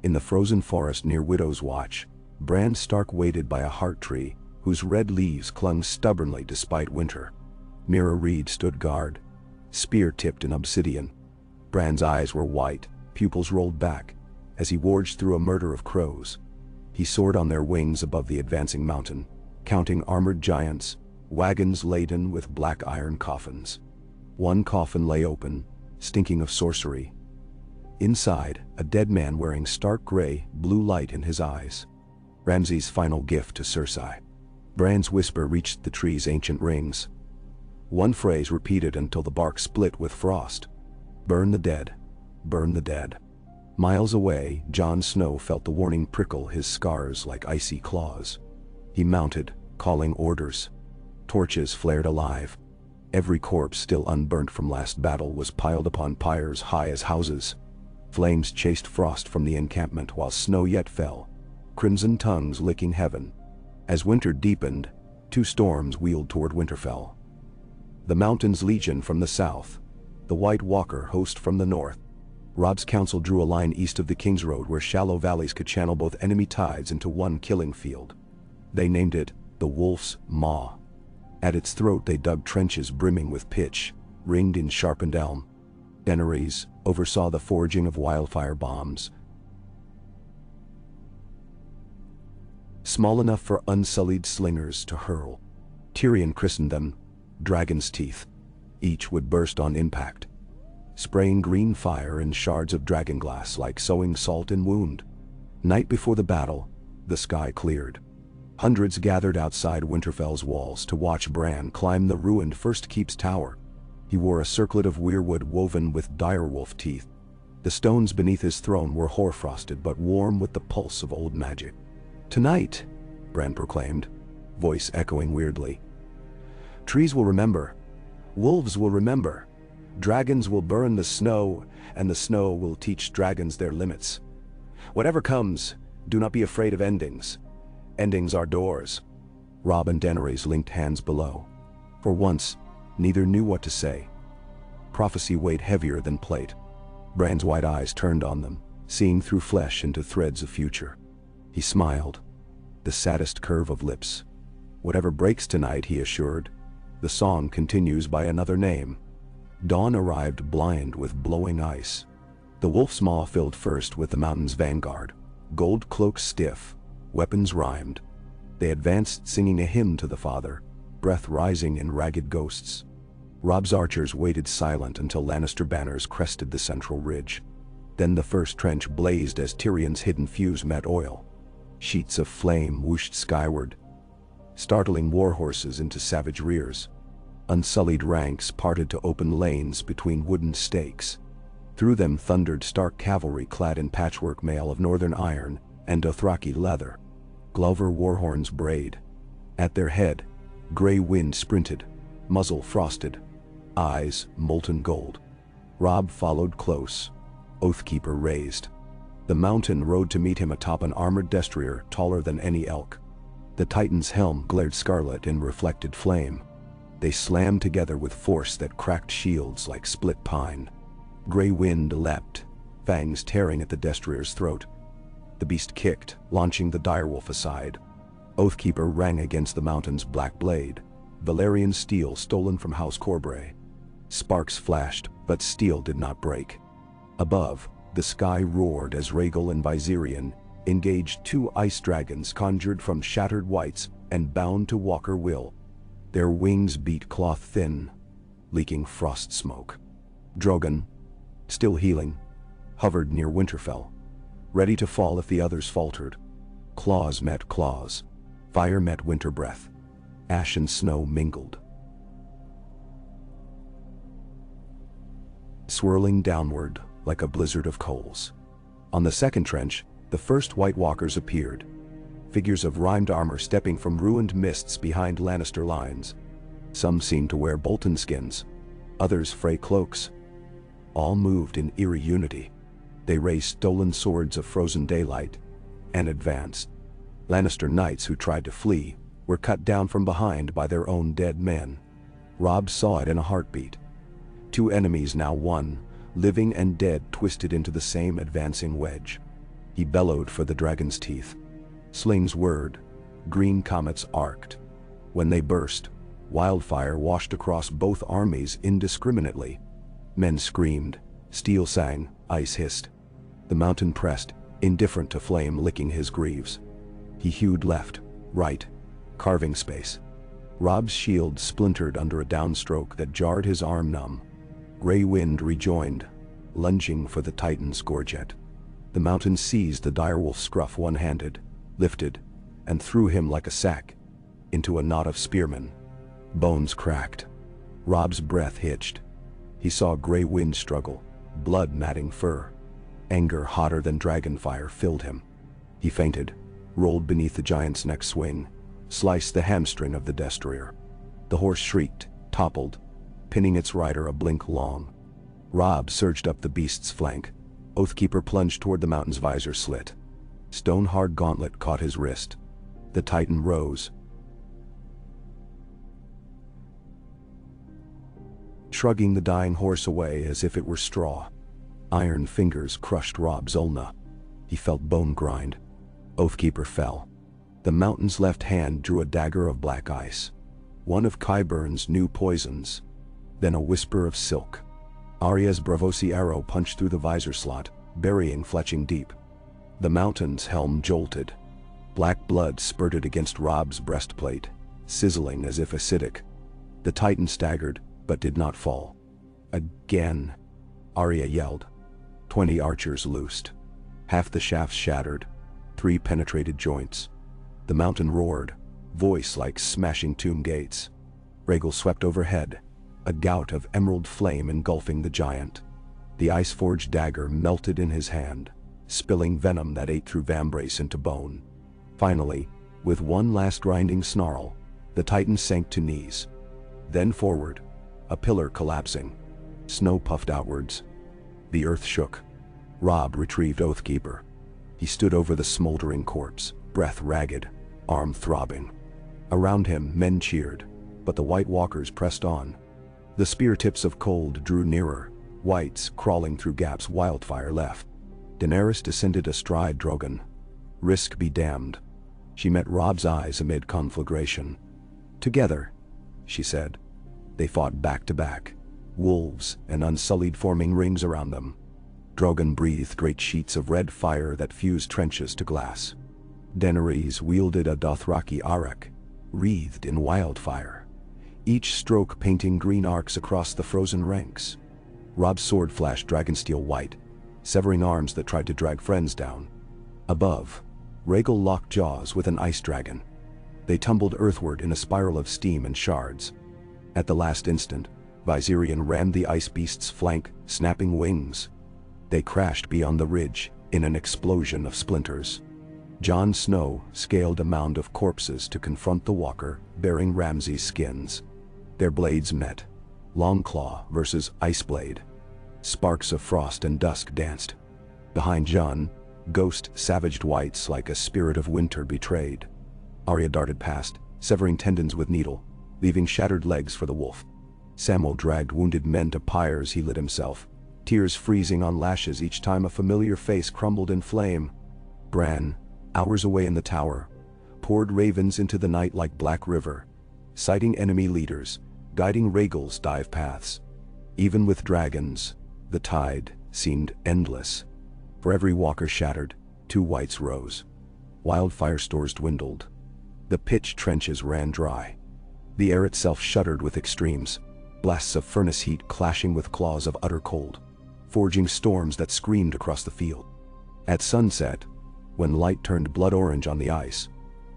In the frozen forest near Widow's Watch, Bran Stark waited by a heart tree whose red leaves clung stubbornly despite winter. Mira Reed stood guard, spear tipped in obsidian. Bran's eyes were white, pupils rolled back, as he forged through a murder of crows. He soared on their wings above the advancing mountain, counting armored giants, wagons laden with black iron coffins. One coffin lay open, stinking of sorcery. Inside, a dead man wearing stark gray, blue light in his eyes. Ramsay's final gift to Cersei. Bran's whisper reached the tree's ancient rings. One phrase repeated until the bark split with frost. "Burn the dead. Burn the dead." Miles away, Jon Snow felt the warning prickle his scars like icy claws. He mounted, calling orders. Torches flared alive. Every corpse still unburnt from last battle was piled upon pyres high as houses. Flames chased frost from the encampment while snow yet fell, crimson tongues licking heaven. As winter deepened, 2 storms wheeled toward Winterfell. The Mountain's Legion from the south, the White Walker host from the north. Robb's council drew a line east of the King's Road where shallow valleys could channel both enemy tides into one killing field. They named it the Wolf's Maw. At its throat they dug trenches brimming with pitch, ringed in sharpened elm. Daenerys oversaw the forging of wildfire bombs, small enough for unsullied slingers to hurl. Tyrion christened them Dragon's Teeth. Each would burst on impact, spraying green fire and shards of dragonglass like sowing salt in wound. Night before the battle, the sky cleared. Hundreds gathered outside Winterfell's walls to watch Bran climb the ruined First Keep's tower. He wore a circlet of weirwood woven with direwolf teeth. The stones beneath his throne were hoarfrosted but warm with the pulse of old magic. "Tonight," Bran proclaimed, voice echoing weirdly. "Trees will remember. Wolves will remember. Dragons will burn the snow, and the snow will teach dragons their limits. Whatever comes, do not be afraid of endings. Endings are doors." Robb and Daenerys linked hands below. For once, neither knew what to say. Prophecy weighed heavier than plate. Bran's wide eyes turned on them, seeing through flesh into threads of future. He smiled, the saddest curve of lips. "Whatever breaks tonight," he assured, "the song continues by another name." Dawn arrived blind with blowing ice. The wolf's maw filled first with the mountain's vanguard, gold cloaks stiff, weapons rhymed. They advanced singing a hymn to the Father, breath rising in ragged ghosts. Robb's archers waited silent until Lannister banners crested the central ridge. Then the first trench blazed as Tyrion's hidden fuse met oil. Sheets of flame whooshed skyward, startling warhorses into savage rears. Unsullied ranks parted to open lanes between wooden stakes. Through them thundered stark cavalry clad in patchwork mail of northern iron and Dothraki leather. Glover warhorns brayed. At their head, gray wind sprinted, muzzle frosted, eyes molten gold. Robb followed close, Oathkeeper raised. The mountain rode to meet him atop an armored destrier taller than any elk. The Titan's helm glared scarlet in reflected flame. They slammed together with force that cracked shields like split pine. Gray wind leapt, fangs tearing at the destrier's throat. The beast kicked, launching the direwolf aside. Oathkeeper rang against the mountain's black blade, Valyrian steel stolen from House Corbray. Sparks flashed, but steel did not break. Above, the sky roared as Rhaegal and Viserion engaged two ice dragons conjured from shattered whites and bound to Walker will. Their wings beat cloth thin, leaking frost smoke. Drogon, still healing, hovered near Winterfell, ready to fall if the others faltered. Claws met claws, fire met winter breath, ash and snow mingled. Swirling downward like a blizzard of coals. On the second trench, the first White Walkers appeared, figures of rhymed armor stepping from ruined mists behind Lannister lines. Some seemed to wear Bolton skins, others Frey cloaks. All moved in eerie unity. They raised stolen swords of frozen daylight and advanced. Lannister knights who tried to flee were cut down from behind by their own dead men. Robb saw it in a heartbeat. Two enemies, now one, living and dead, twisted into the same advancing wedge. He bellowed for the dragon's teeth. Slings whirred, green comets arced. When they burst, wildfire washed across both armies indiscriminately. Men screamed, steel sang, ice hissed. The mountain pressed, indifferent to flame licking his greaves. He hewed left, right, carving space. Robb's shield splintered under a downstroke that jarred his arm numb. Gray wind rejoined, lunging for the Titan's gorget. The mountain seized the direwolf's scruff one-handed, lifted, and threw him like a sack into a knot of spearmen. Bones cracked. Robb's breath hitched. He saw gray wind struggle, blood matting fur. Anger hotter than dragon fire filled him. He fainted, rolled beneath the giant's neck swing, sliced the hamstring of the destrier. The horse shrieked, toppled, pinning its rider a blink long. Robb surged up the beast's flank. Oathkeeper plunged toward the mountain's visor slit. Stone-hard gauntlet caught his wrist. The Titan rose, shrugging the dying horse away as if it were straw. Iron fingers crushed Robb's ulna. He felt bone grind. Oathkeeper fell. The mountain's left hand drew a dagger of black ice, one of Qyburn's new poisons. Then a whisper of silk. Arya's Braavosi arrow punched through the visor slot, burying Fletching deep. The mountain's helm jolted. Black blood spurted against Robb's breastplate, sizzling as if acidic. The Titan staggered, but did not fall. Again, Arya yelled. 20 archers loosed. Half the shafts shattered, 3 penetrated joints. The mountain roared, voice like smashing tomb gates. Rhaegal swept overhead, a gout of emerald flame engulfing the giant. The ice-forged dagger melted in his hand, spilling venom that ate through vambrace into bone. Finally, with one last grinding snarl, the titan sank to knees. Then forward, a pillar collapsing. Snow puffed outwards. The earth shook. Robb retrieved Oathkeeper. He stood over the smoldering corpse, breath ragged, arm throbbing. Around him, men cheered, but the White Walkers pressed on. The spear tips of cold drew nearer, whites crawling through gaps wildfire left. Daenerys descended astride Drogon. Risk be damned. She met Robb's eyes amid conflagration. Together, she said. They fought back to back, wolves and unsullied forming rings around them. Drogon breathed great sheets of red fire that fused trenches to glass. Daenerys wielded a Dothraki arak, wreathed in wildfire, each stroke painting green arcs across the frozen ranks. Robb's sword flashed dragonsteel white, severing arms that tried to drag friends down. Above, Rhaegal locked jaws with an ice dragon. They tumbled earthward in a spiral of steam and shards. At the last instant, Viserion rammed the ice beast's flank, snapping wings. They crashed beyond the ridge in an explosion of splinters. Jon Snow scaled a mound of corpses to confront the walker bearing Ramsay's skins. Their blades met, Longclaw versus Iceblade. Sparks of frost and dusk danced. Behind Jon, ghost savaged whites like a spirit of winter betrayed. Arya darted past, severing tendons with needle, leaving shattered legs for the wolf. Samwell dragged wounded men to pyres he lit himself, tears freezing on lashes each time a familiar face crumbled in flame. Bran, hours away in the tower, poured ravens into the night like Black River, sighting enemy leaders, guiding Rhaegal's dive paths. Even with dragons, the tide seemed endless. For every walker shattered, 2 whites rose. Wildfire stores dwindled. The pitch trenches ran dry. The air itself shuddered with extremes, blasts of furnace heat clashing with claws of utter cold, forging storms that screamed across the field. At sunset, when light turned blood orange on the ice,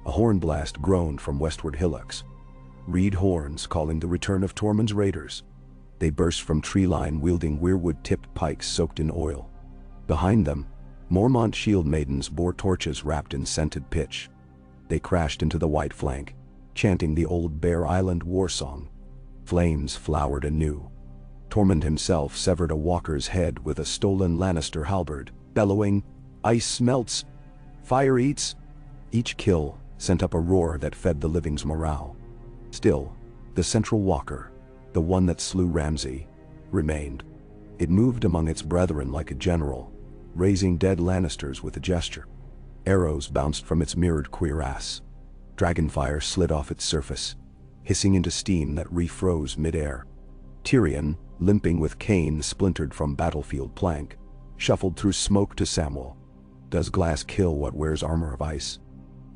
a horn blast groaned from westward hillocks. Reed horns calling the return of Tormund's raiders. They burst from tree line wielding weirwood-tipped pikes soaked in oil. Behind them, Mormont shield maidens bore torches wrapped in scented pitch. They crashed into the white flank, chanting the old Bear Island war song. Flames flowered anew. Tormund himself severed a walker's head with a stolen Lannister halberd, bellowing, "Ice melts! Fire eats!" Each kill sent up a roar that fed the living's morale. Still, the central walker, the one that slew Ramsay, remained. It moved among its brethren like a general, raising dead Lannisters with a gesture. Arrows bounced from its mirrored cuirass. Dragonfire slid off its surface, hissing into steam that refroze midair. Tyrion, limping with cane splintered from battlefield plank, shuffled through smoke to Samwell. "Does glass kill what wears armor of ice?"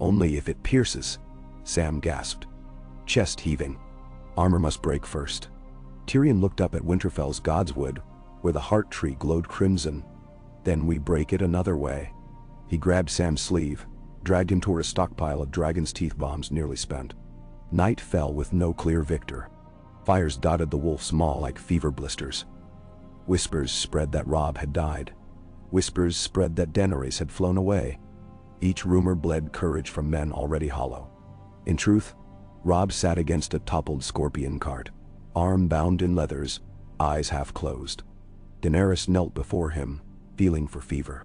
"Only if it pierces," Sam gasped, chest heaving. "Armor must break first." Tyrion looked up at Winterfell's Godswood, where the heart tree glowed crimson. "Then we break it another way." He grabbed Sam's sleeve, dragged him toward a stockpile of dragon's teeth bombs nearly spent. Night fell with no clear victor. Fires dotted the wolf's maw like fever blisters. Whispers spread that Robb had died. Whispers spread that Daenerys had flown away. Each rumor bled courage from men already hollow. In truth, Robb sat against a toppled scorpion cart, arm bound in leathers, eyes half closed. Daenerys knelt before him, feeling for fever.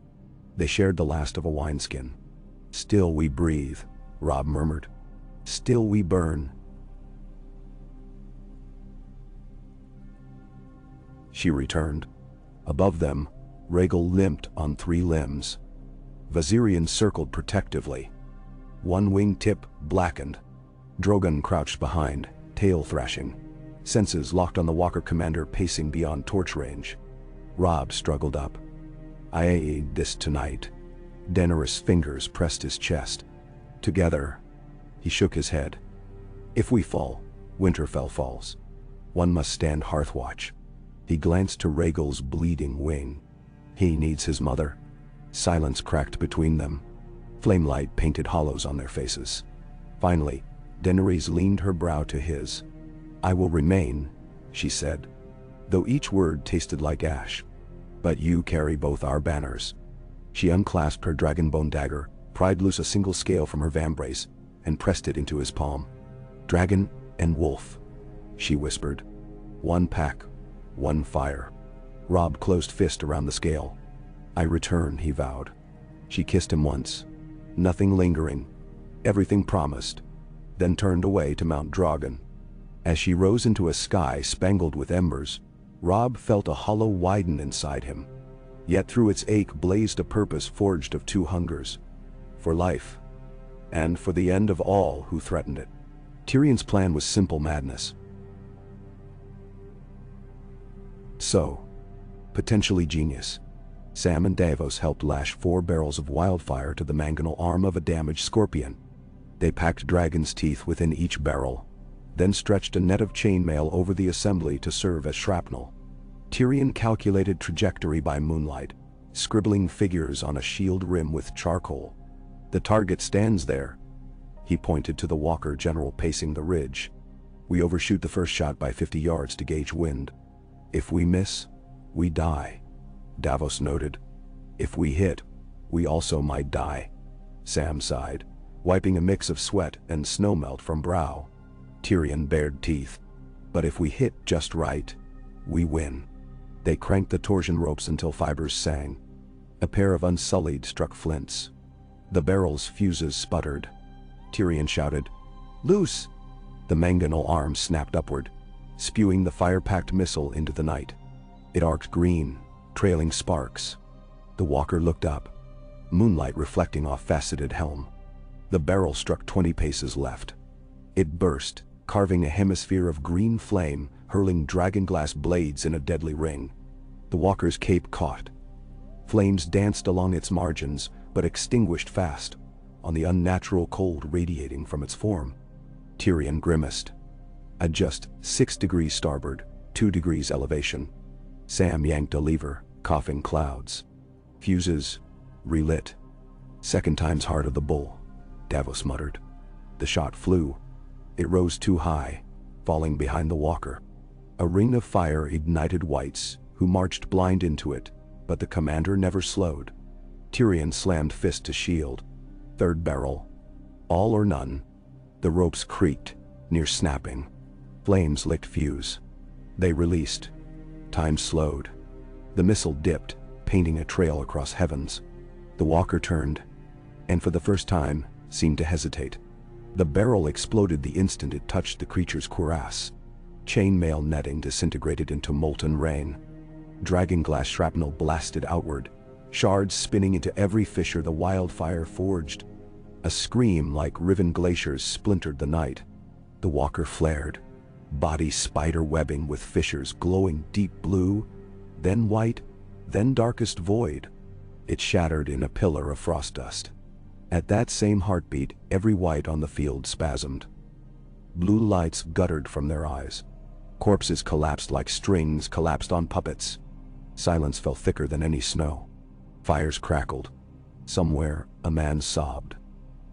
They shared the last of a wineskin. "Still we breathe," Robb murmured. "Still we burn." She returned. Above them, Rhaegal limped on 3 limbs. Viserion circled protectively. One wing tip blackened. Drogon crouched behind, tail thrashing. Senses locked on the walker commander pacing beyond torch range. Robb struggled up. "I ate this tonight." Daenerys' fingers pressed his chest. "Together." He shook his head. "If we fall, Winterfell falls. One must stand hearthwatch." He glanced to Rhaegal's bleeding wing. "He needs his mother." Silence cracked between them. Flamelight painted hollows on their faces. Finally, Daenerys leaned her brow to his. "I will remain," she said, though each word tasted like ash. "But you carry both our banners." She unclasped her dragonbone dagger, pried loose a single scale from her vambrace, and pressed it into his palm. "Dragon and wolf," she whispered. "One pack, one fire." Robb closed fist around the scale. "I return," he vowed. She kissed him once. Nothing lingering. Everything promised. Then turned away to Mount Drogon. As she rose into a sky spangled with embers, Robb felt a hollow widen inside him. Yet through its ache blazed a purpose forged of two hungers. For life. And for the end of all who threatened it. Tyrion's plan was simple madness. So, potentially genius. Sam and Davos helped lash 4 barrels of wildfire to the mangonel arm of a damaged scorpion. They packed dragon's teeth within each barrel, then stretched a net of chainmail over the assembly to serve as shrapnel. Tyrion calculated trajectory by moonlight, scribbling figures on a shield rim with charcoal. "The target stands there." He pointed to the walker general pacing the ridge. "We overshoot the first shot by 50 yards to gauge wind. If we miss, we die," Davos noted. "If we hit, we also might die," Sam sighed, wiping a mix of sweat and snowmelt from brow. Tyrion bared teeth. "But if we hit just right, we win." They cranked the torsion ropes until fibers sang. A pair of unsullied struck flints. The barrel's fuses sputtered. Tyrion shouted, "Loose!" The mangonel arm snapped upward, spewing the fire-packed missile into the night. It arced green, trailing sparks. The walker looked up, moonlight reflecting off faceted helm. The barrel struck 20 paces left. It burst, carving a hemisphere of green flame, hurling dragonglass blades in a deadly ring. The walker's cape caught. Flames danced along its margins, but extinguished fast, on the unnatural cold radiating from its form. Tyrion grimaced. At just 6 degrees starboard, 2 degrees elevation. Sam yanked a lever, coughing clouds. Fuses relit. "Second time's heart of the bull," Davos muttered. The shot flew. It rose too high, falling behind the walker. A ring of fire ignited whites, who marched blind into it, but the commander never slowed. Tyrion slammed fist to shield. Third barrel. All or none. The ropes creaked, near snapping. Flames licked fuse. They released. Time slowed. The missile dipped, painting a trail across heavens. The walker turned, and for the first time, seemed to hesitate. The barrel exploded the instant it touched the creature's cuirass. Chainmail netting disintegrated into molten rain. Dragonglass shrapnel blasted outward, shards spinning into every fissure the wildfire forged. A scream like riven glaciers splintered the night. The walker flared, body spider webbing with fissures glowing deep blue, then white, then darkest void. It shattered in a pillar of frost dust. At that same heartbeat, every white on the field spasmed. Blue lights guttered from their eyes. Corpses collapsed like strings collapsed on puppets. Silence fell thicker than any snow. Fires crackled. Somewhere, a man sobbed.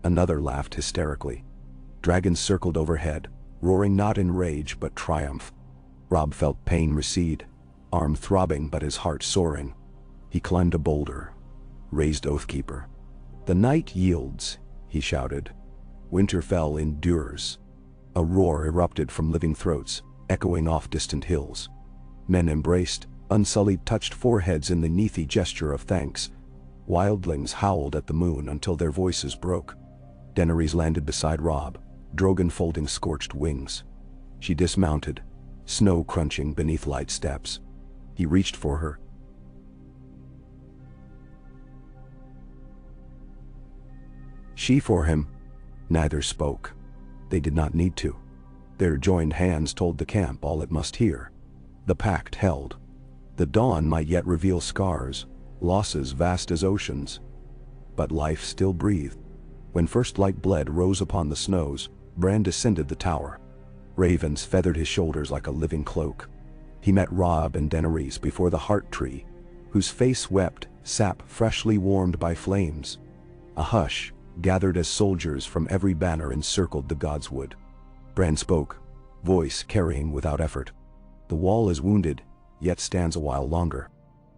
Another laughed hysterically. Dragons circled overhead, roaring not in rage but triumph. Robb felt pain recede, arm throbbing but his heart soaring. He climbed a boulder, raised Oathkeeper. "The night yields," he shouted. Winterfell endures. A roar erupted from living throats, echoing off distant hills. Men embraced, unsullied touched foreheads in the Neethi gesture of thanks. Wildlings howled at the moon until their voices broke. Daenerys landed beside Robb, Drogon folding scorched wings. She dismounted, snow crunching beneath light steps. He reached for her. She for him. Neither spoke. They did not need to. Their joined hands told the camp all it must hear. The pact held. The dawn might yet reveal scars, losses vast as oceans. But life still breathed. When first light bled rose upon the snows, Bran descended the tower. Ravens feathered his shoulders like a living cloak. He met Robb and Daenerys before the heart tree, whose face wept, sap freshly warmed by flames. A hush, gathered as soldiers from every banner encircled the gods' wood. Bran spoke, voice carrying without effort. The wall is wounded, yet stands a while longer.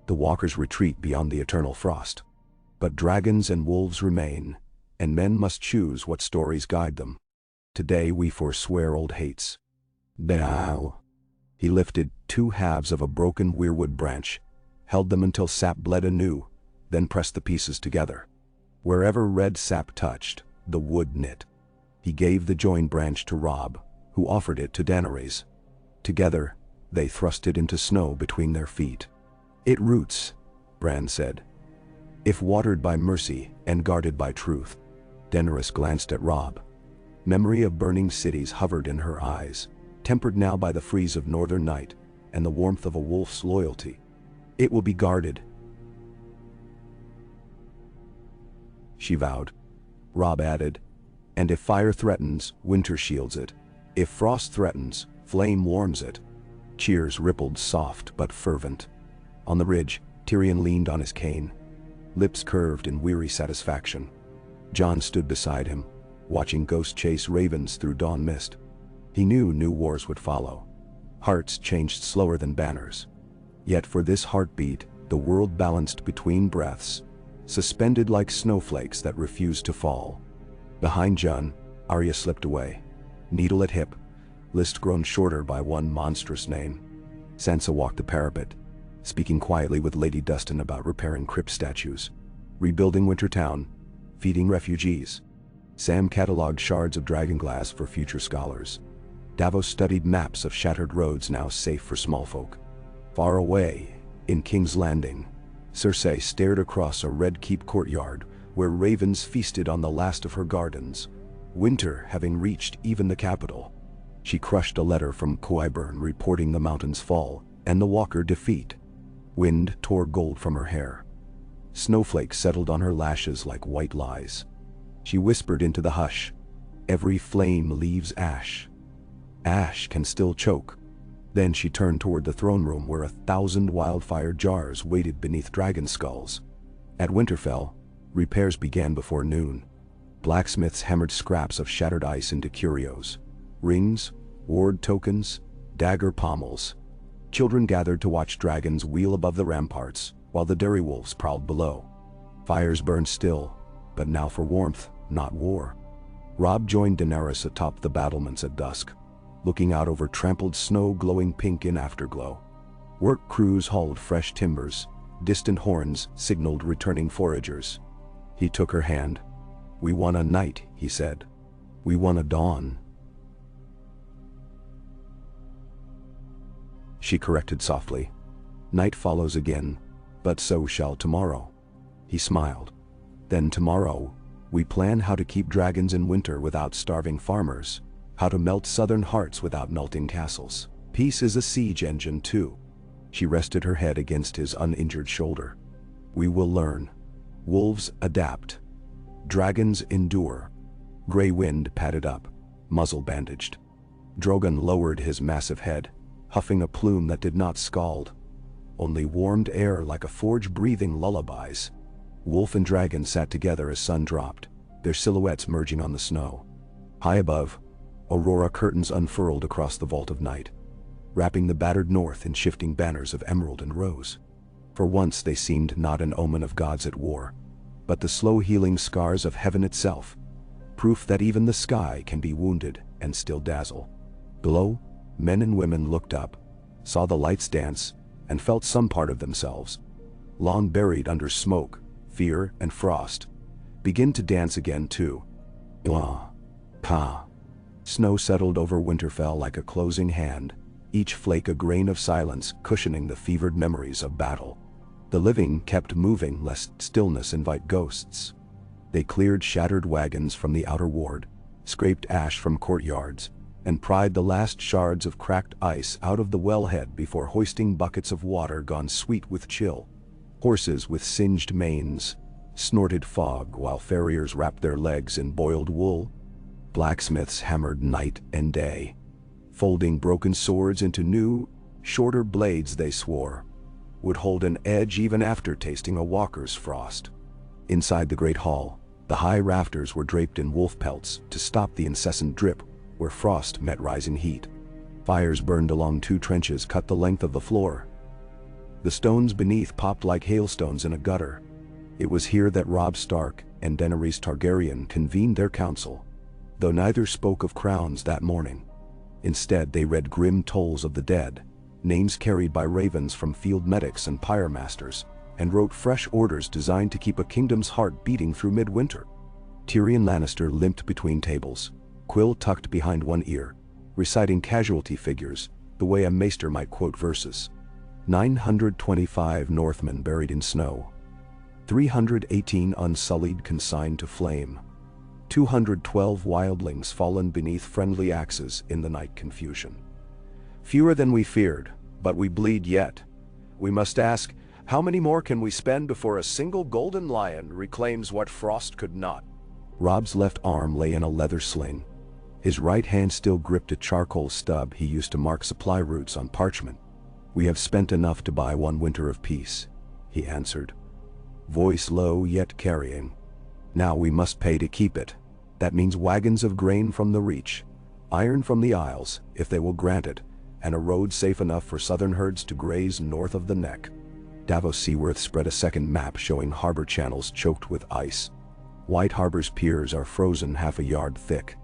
The walkers retreat beyond the eternal frost. But dragons and wolves remain, and men must choose what stories guide them. Today we forswear old hates. Now. He lifted 2 halves of a broken weirwood branch, held them until sap bled anew, then pressed the pieces together. Wherever red sap touched, the wood knit. He gave the joined branch to Robb, who offered it to Daenerys. Together, they thrust it into snow between their feet. It roots, Bran said. If watered by mercy and guarded by truth. Daenerys glanced at Robb. Memory of burning cities hovered in her eyes, tempered now by the freeze of northern night and the warmth of a wolf's loyalty. It will be guarded, she vowed. Robb added, and if fire threatens, winter shields it. If frost threatens, flame warms it. Cheers rippled soft but fervent. On the ridge, Tyrion leaned on his cane, lips curved in weary satisfaction. Jon stood beside him, watching ghosts chase ravens through dawn mist. He knew new wars would follow. Hearts changed slower than banners. Yet for this heartbeat, the world balanced between breaths, suspended like snowflakes that refused to fall. Behind Jon, Arya slipped away, needle at hip, list grown shorter by one monstrous name. Sansa walked the parapet, speaking quietly with Lady Dustin about repairing crypt statues, rebuilding Wintertown, feeding refugees. Sam catalogued shards of dragonglass for future scholars. Davos studied maps of shattered roads now safe for small folk. Far away, in King's Landing, Cersei stared across a red keep courtyard where ravens feasted on the last of her gardens, winter having reached even the capital. She crushed a letter from Qyburn reporting the mountain's fall and the Walker defeat. Wind tore gold from her hair. Snowflakes settled on her lashes like white lies. She whispered into the hush, "Every flame leaves ash. Ash can still choke." Then she turned toward the throne room where 1,000 wildfire jars waited beneath dragon skulls. At Winterfell, repairs began before noon. Blacksmiths hammered scraps of shattered ice into curios. Rings, ward tokens, dagger pommels. Children gathered to watch dragons wheel above the ramparts, while the dairy wolves prowled below. Fires burned still, but now for warmth, not war. Robb joined Daenerys atop the battlements at dusk, looking out over trampled snow glowing pink in afterglow. Work crews hauled fresh timbers, distant horns signaled returning foragers. He took her hand. "We won a night," he said. "We won a dawn." She corrected softly. "Night follows again, but so shall tomorrow." He smiled. "Then tomorrow, we plan how to keep dragons in winter without starving farmers, how to melt southern hearts without melting castles. Peace is a siege engine too." She rested her head against his uninjured shoulder. "We will learn. Wolves adapt. Dragons endure." Gray wind padded up, muzzle bandaged. Drogon lowered his massive head, huffing a plume that did not scald, only warmed air like a forge breathing lullabies. Wolf and dragon sat together as sun dropped, their silhouettes merging on the snow. High above, aurora curtains unfurled across the vault of night, wrapping the battered north in shifting banners of emerald and rose. For once they seemed not an omen of gods at war, but the slow-healing scars of heaven itself, proof that even the sky can be wounded and still dazzle. Below, men and women looked up, saw the lights dance, and felt some part of themselves, long buried under smoke, fear, and frost, begin to dance again too. Wah, pa. Snow settled over Winterfell like a closing hand, each flake a grain of silence cushioning the fevered memories of battle. The living kept moving lest stillness invite ghosts. They cleared shattered wagons from the outer ward, scraped ash from courtyards, and pried the last shards of cracked ice out of the wellhead before hoisting buckets of water gone sweet with chill. Horses with singed manes snorted fog while farriers wrapped their legs in boiled wool. Blacksmiths hammered night and day, folding broken swords into new, shorter blades they swore would hold an edge even after tasting a walker's frost. Inside the great hall, The high rafters were draped in wolf pelts to stop the incessant drip where frost met rising heat. Fires burned along 2 trenches cut the length of the floor. The stones beneath popped like hailstones in a gutter. It was here that Robb Stark and Daenerys Targaryen convened their council, though neither spoke of crowns that morning. Instead, they read grim tolls of the dead, names carried by ravens from field medics and pyre masters, and wrote fresh orders designed to keep a kingdom's heart beating through midwinter. Tyrion Lannister limped between tables, quill tucked behind one ear, reciting casualty figures the way a maester might quote verses. 925 Northmen buried in snow. 318 unsullied consigned to flame. 212 wildlings fallen beneath friendly axes in the night confusion. Fewer than we feared, but we bleed yet. We must ask, how many more can we spend before a single golden lion reclaims what frost could not? Robb's left arm lay in a leather sling. His right hand still gripped a charcoal stub he used to mark supply routes on parchment. "We have spent enough to buy 1 winter of peace," he answered, voice low yet carrying. "Now we must pay to keep it. That means wagons of grain from the Reach, iron from the Isles, if they will grant it, and a road safe enough for southern herds to graze north of the Neck." Davos Seaworth spread a second map showing harbor channels choked with ice. "White Harbor's piers are frozen half a yard thick.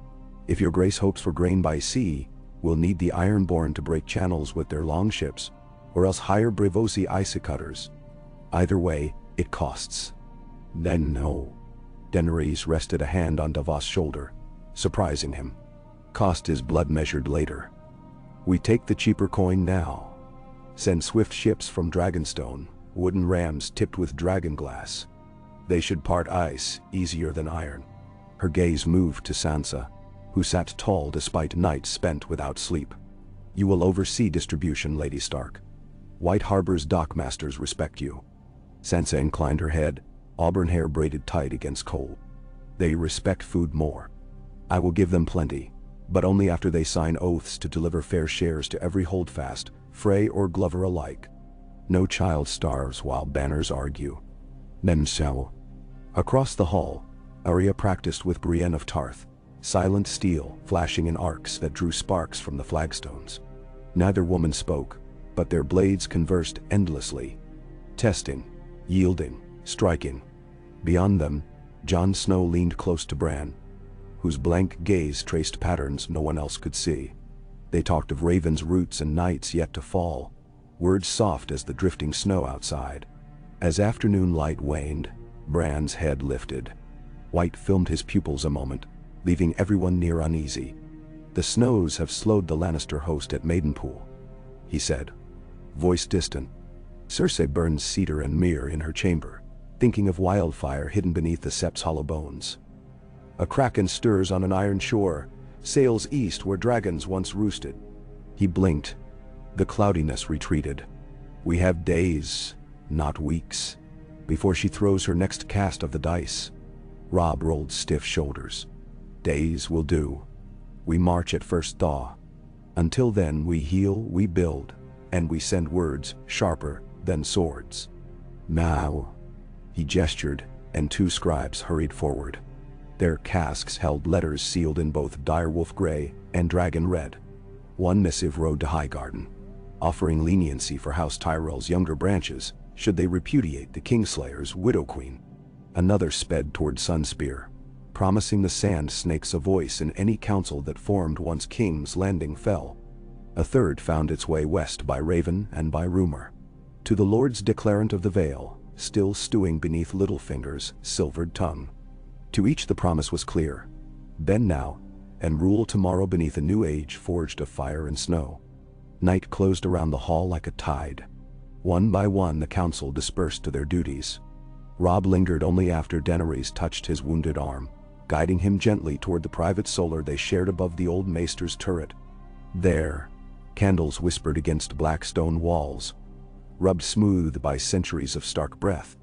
If your grace hopes for grain by sea, we'll need the Ironborn to break channels with their longships, or else hire Brevosi ice cutters. Either way, it costs." "Then no." Daenerys rested a hand on Davos' shoulder, surprising him. "Cost is blood measured later. We take the cheaper coin now. Send swift ships from Dragonstone, wooden rams tipped with dragon glass. They should part ice easier than iron." Her gaze moved to Sansa, who sat tall despite nights spent without sleep. "You will oversee distribution, Lady Stark. White Harbor's dockmasters respect you." Sansa inclined her head, auburn hair braided tight against cold. "They respect food more. I will give them plenty, but only after they sign oaths to deliver fair shares to every holdfast, Frey or Glover alike. No child starves while banners argue." "Then so." Across the hall, Arya practiced with Brienne of Tarth, silent steel flashing in arcs that drew sparks from the flagstones. Neither woman spoke, but their blades conversed endlessly, testing, yielding, striking. Beyond them, Jon Snow leaned close to Bran, whose blank gaze traced patterns no one else could see. They talked of ravens' roots and nights yet to fall, words soft as the drifting snow outside. As afternoon light waned, Bran's head lifted. White filmed his pupils a moment, leaving everyone near uneasy. "The snows have slowed the Lannister host at Maidenpool," he said, voice distant. Cersei burns cedar and myrrh in her chamber, thinking of wildfire hidden beneath the Sept's hollow bones. A kraken stirs on an iron shore, sails east where dragons once roosted. He blinked. The cloudiness retreated. "We have days, not weeks, before she throws her next cast of the dice." Robb rolled stiff shoulders. "Days will do. We march at first thaw. Until then we heal, we build, and we send words sharper than swords. Now." He gestured, and 2 scribes hurried forward. Their casques held letters sealed in both direwolf gray and dragon red. One missive rode to Highgarden, offering leniency for House Tyrell's younger branches should they repudiate the Kingslayer's widow queen. Another sped toward Sunspear, promising the Sand Snakes a voice in any council that formed once King's Landing fell. A third found its way west by Raven and by Rumor, to the Lords Declarant of the Vale, still stewing beneath Littlefinger's silvered tongue. To each the promise was clear: bend now, and rule tomorrow beneath a new age forged of fire and snow. Night closed around the hall like a tide. One by one the council dispersed to their duties. Robb lingered only after Daenerys touched his wounded arm, guiding him gently toward the private solar they shared above the old maester's turret. There, candles whispered against black stone walls, rubbed smooth by centuries of Stark breath.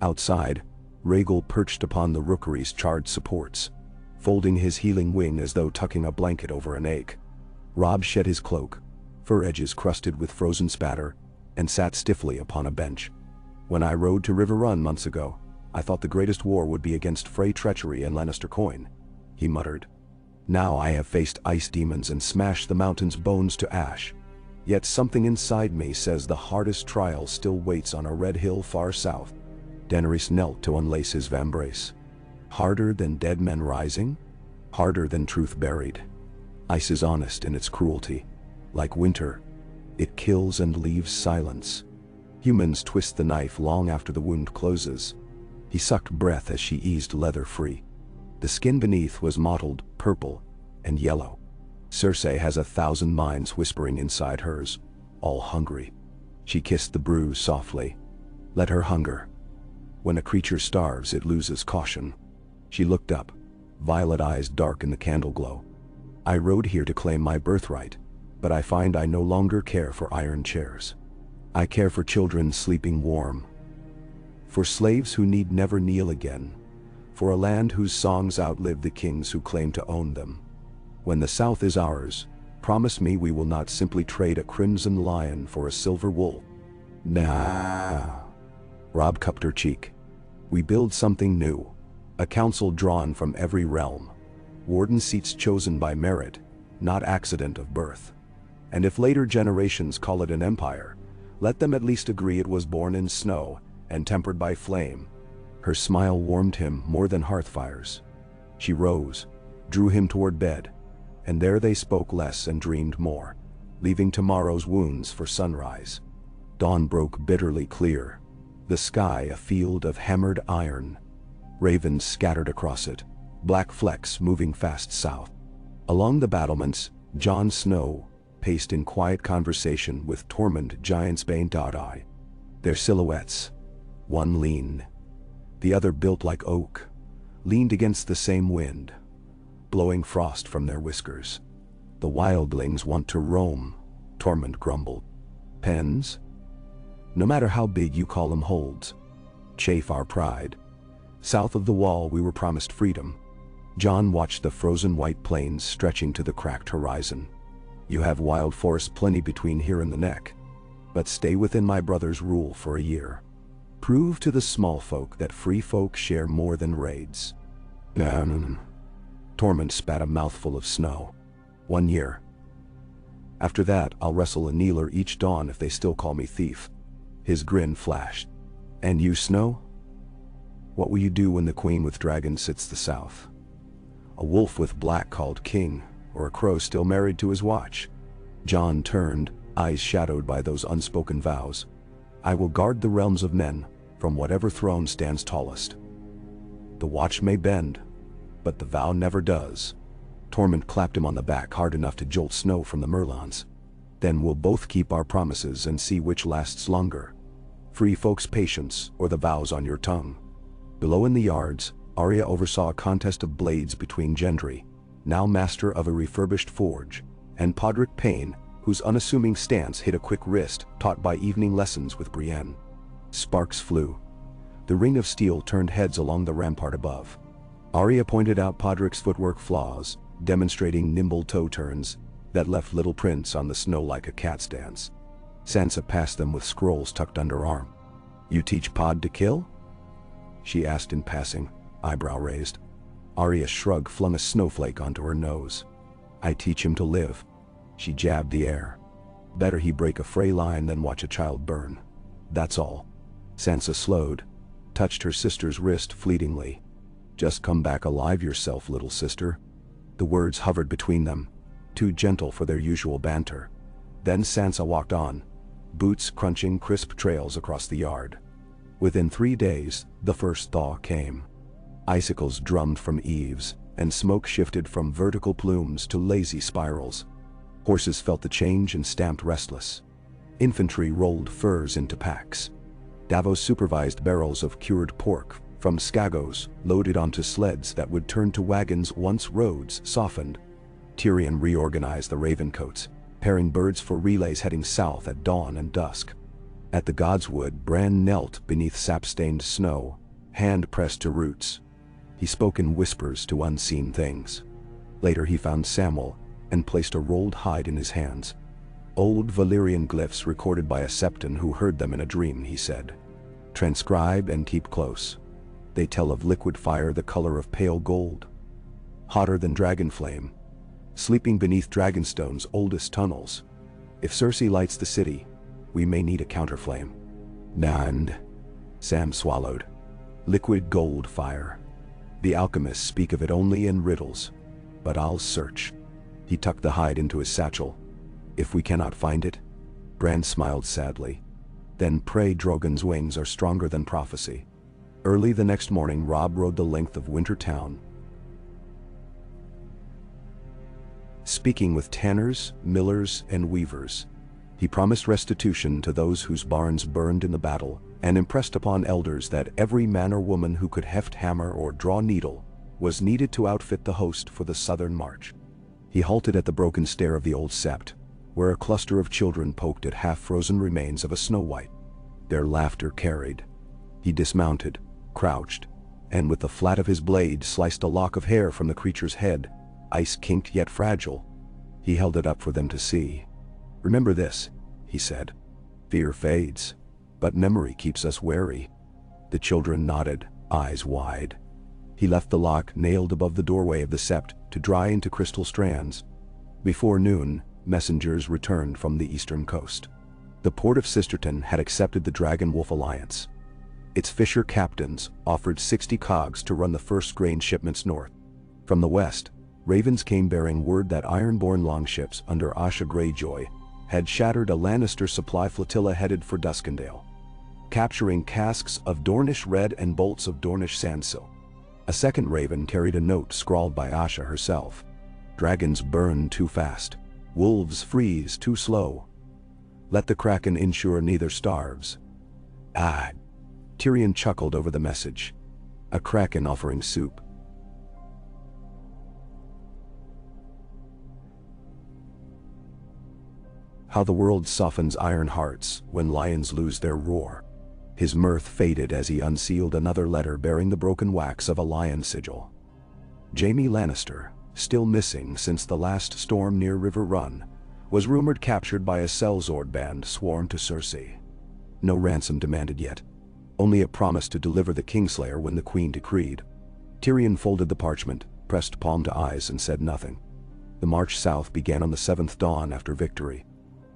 Outside, Rhaegal perched upon the rookery's charred supports, folding his healing wing as though tucking a blanket over an ache. Robb shed his cloak, fur edges crusted with frozen spatter, and sat stiffly upon a bench. "When I rode to River Run months ago, I thought the greatest war would be against Frey treachery and Lannister coin, he muttered. Now I have faced ice demons and smashed the mountain's bones to ash. Yet something inside me says the hardest trial still waits on a red hill far south. Daenerys knelt to unlace his vambrace. Harder than dead men rising? Harder than truth buried. Ice is honest in its cruelty. Like winter, it kills and leaves silence. Humans twist the knife long after the wound closes. He sucked breath as she eased leather free. The skin beneath was mottled purple and yellow. Cersei has 1,000 minds whispering inside hers, all hungry. She kissed the bruise softly. Let her hunger. When a creature starves, it loses caution. She looked up, violet eyes dark in the candle glow. I rode here to claim my birthright, but I find I no longer care for iron chairs. I care for children sleeping warm. For slaves who need never kneel again. For a land whose songs outlive the kings who claim to own them. When the South is ours, promise me we will not simply trade a crimson lion for a silver wool. Nah. Robb cupped her cheek. We build something new. A council drawn from every realm. Warden seats chosen by merit, not accident of birth. And if later generations call it an empire, let them at least agree it was born in snow and tempered by flame. Her smile warmed him more than hearth fires. She rose, drew him toward bed, and there they spoke less and dreamed more, leaving tomorrow's wounds for sunrise. Dawn broke bitterly clear, the sky a field of hammered iron. Ravens scattered across it, black flecks moving fast south. Along the battlements, Jon Snow paced in quiet conversation with Tormund Giantsbane Dodai. Their silhouettes, one lean, the other built like oak, leaned against the same wind, blowing frost from their whiskers. The wildlings want to roam, Tormund grumbled. Pens? No matter how big you call them holds. Chafe our pride. South of the wall we were promised freedom. Jon watched the frozen white plains stretching to the cracked horizon. You have wild forest plenty between here and the neck. But stay within my brother's rule for a year. Prove to the small folk that free folk share more than raids. Tormund spat a mouthful of snow. 1 year. After that, I'll wrestle a kneeler each dawn if they still call me thief. His grin flashed. And you, Snow? What will you do when the queen with dragons sits the south? A wolf with black called king, or a crow still married to his watch? Jon turned, eyes shadowed by those unspoken vows. I will guard the realms of men, from whatever throne stands tallest. The watch may bend, but the vow never does. Tormund clapped him on the back hard enough to jolt Snow from the Merlons. Then we'll both keep our promises and see which lasts longer. Free folks' patience, or the vows on your tongue. Below in the yards, Arya oversaw a contest of blades between Gendry, now master of a refurbished forge, and Podrick Payne, whose unassuming stance hid a quick wrist taught by evening lessons with Brienne. Sparks flew. The ring of steel turned heads along the rampart above. Arya pointed out Podrick's footwork flaws, demonstrating nimble toe turns that left little prints on the snow like a cat's dance. Sansa passed them with scrolls tucked under arm. You teach Pod to kill? She asked in passing, eyebrow raised. Arya's shrug flung a snowflake onto her nose. I teach him to live. She jabbed the air. Better he break a Frey line than watch a child burn. That's all. Sansa slowed, touched her sister's wrist fleetingly. Just come back alive yourself, little sister. The words hovered between them, too gentle for their usual banter. Then Sansa walked on, boots crunching crisp trails across the yard. Within 3 days, the first thaw came. Icicles drummed from eaves, and smoke shifted from vertical plumes to lazy spirals. Horses felt the change and stamped restless. Infantry rolled furs into packs. Davos supervised barrels of cured pork from Skagos loaded onto sleds that would turn to wagons once roads softened. Tyrion reorganized the Ravencoats, pairing birds for relays heading south at dawn and dusk. At the Godswood, Bran knelt beneath sap-stained snow, hand pressed to roots. He spoke in whispers to unseen things. Later he found Samwell and placed a rolled hide in his hands. Old Valyrian glyphs recorded by a septon who heard them in a dream, he said. Transcribe and keep close. They tell of liquid fire the color of pale gold, hotter than dragon flame, sleeping beneath Dragonstone's oldest tunnels. If Cersei lights the city, we may need a counterflame. And Sam swallowed. Liquid gold fire. The alchemists speak of it only in riddles, but I'll search. He tucked the hide into his satchel. If we cannot find it, Bran smiled sadly. Then pray Drogon's wings are stronger than prophecy. Early the next morning, Robb rode the length of Winter Town, speaking with tanners, millers, and weavers. He promised restitution to those whose barns burned in the battle, and impressed upon elders that every man or woman who could heft hammer or draw needle was needed to outfit the host for the southern march. He halted at the broken stair of the old sept, where a cluster of children poked at half-frozen remains of a Snow White. Their laughter carried. He dismounted, crouched, and with the flat of his blade sliced a lock of hair from the creature's head, ice-kinked yet fragile. He held it up for them to see. "Remember this," he said. "Fear fades, but memory keeps us wary." The children nodded, eyes wide. He left the lock nailed above the doorway of the sept to dry into crystal strands. Before noon, messengers returned from the eastern coast. The port of Sisterton had accepted the Dragon Wolf Alliance. Its fisher captains offered 60 cogs to run the first grain shipments north. From the west, ravens came bearing word that iron-borne longships under Asha Greyjoy had shattered a Lannister supply flotilla headed for Duskendale, capturing casks of Dornish red and bolts of Dornish sandsill. A second raven carried a note scrawled by Asha herself. "Dragons burn too fast. Wolves freeze too slow. Let the Kraken ensure neither starves." Ah! Tyrion chuckled over the message. A Kraken offering soup. How the world softens iron hearts when lions lose their roar. His mirth faded as he unsealed another letter bearing the broken wax of a lion sigil. Jaime Lannister, still missing since the last storm near River Run, was rumored captured by a Sellsword band sworn to Cersei. No ransom demanded yet, only a promise to deliver the Kingslayer when the Queen decreed. Tyrion folded the parchment, pressed palm to eyes, and said nothing. The march south began on the 7th dawn after victory.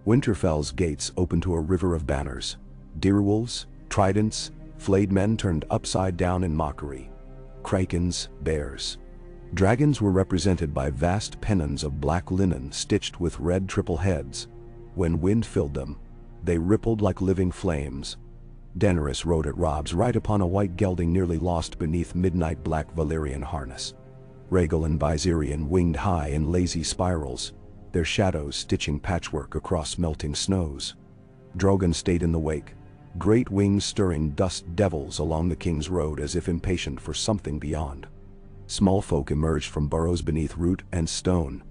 Winterfell's gates opened to a river of banners. Direwolves, tridents, flayed men turned upside down in mockery. Krakens, bears. Dragons were represented by vast pennons of black linen stitched with red triple heads. When wind filled them, they rippled like living flames. Daenerys rode at Robb's right upon a white gelding nearly lost beneath midnight black Valyrian harness. Rhaegal and Viserion winged high in lazy spirals, their shadows stitching patchwork across melting snows. Drogon stayed in the wake, great wings stirring dust devils along the King's Road as if impatient for something beyond. Small folk emerged from burrows beneath root and stone,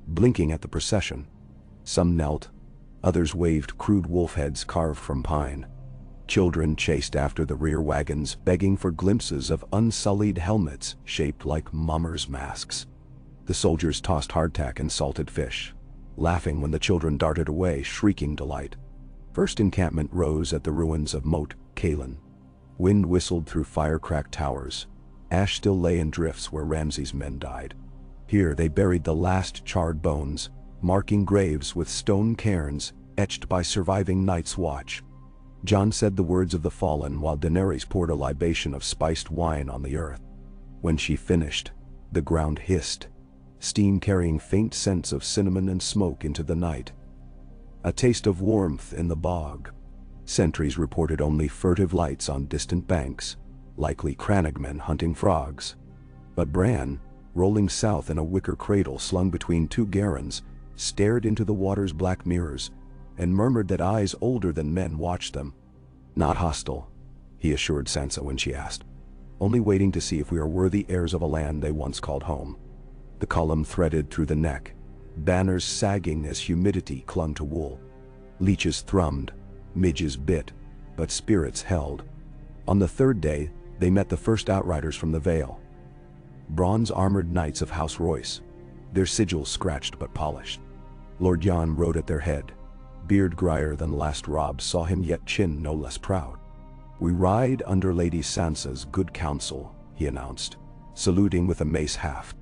blinking at the procession. Some knelt, others waved crude wolf heads carved from pine. Children chased after the rear wagons, begging for glimpses of unsullied helmets shaped like mummers' masks. The soldiers tossed hardtack and salted fish, laughing when the children darted away, shrieking delight. First encampment rose at the ruins of Moat Cailin. Wind whistled through fire-cracked towers. Ash still lay in drifts where Ramsay's men died. Here they buried the last charred bones, marking graves with stone cairns etched by surviving Night's Watch. Jon said the words of the fallen while Daenerys poured a libation of spiced wine on the earth. When she finished, the ground hissed, steam carrying faint scents of cinnamon and smoke into the night. A taste of warmth in the bog. Sentries reported only furtive lights on distant banks, likely crannogmen hunting frogs. But Bran, rolling south in a wicker cradle slung between two garrons, stared into the water's black mirrors and murmured that eyes older than men watched them. "Not hostile," he assured Sansa when she asked. "Only waiting to see if we are worthy heirs of a land they once called home." The column threaded through the neck, banners sagging as humidity clung to wool. Leeches thrummed, midges bit, but spirits held. On the third day, they met the first outriders from the Vale. Bronze-armored knights of House Royce, their sigils scratched but polished. Lord Jon rode at their head, beard grier than last Robb saw him, yet chin no less proud. "We ride under Lady Sansa's good counsel," he announced, saluting with a mace haft.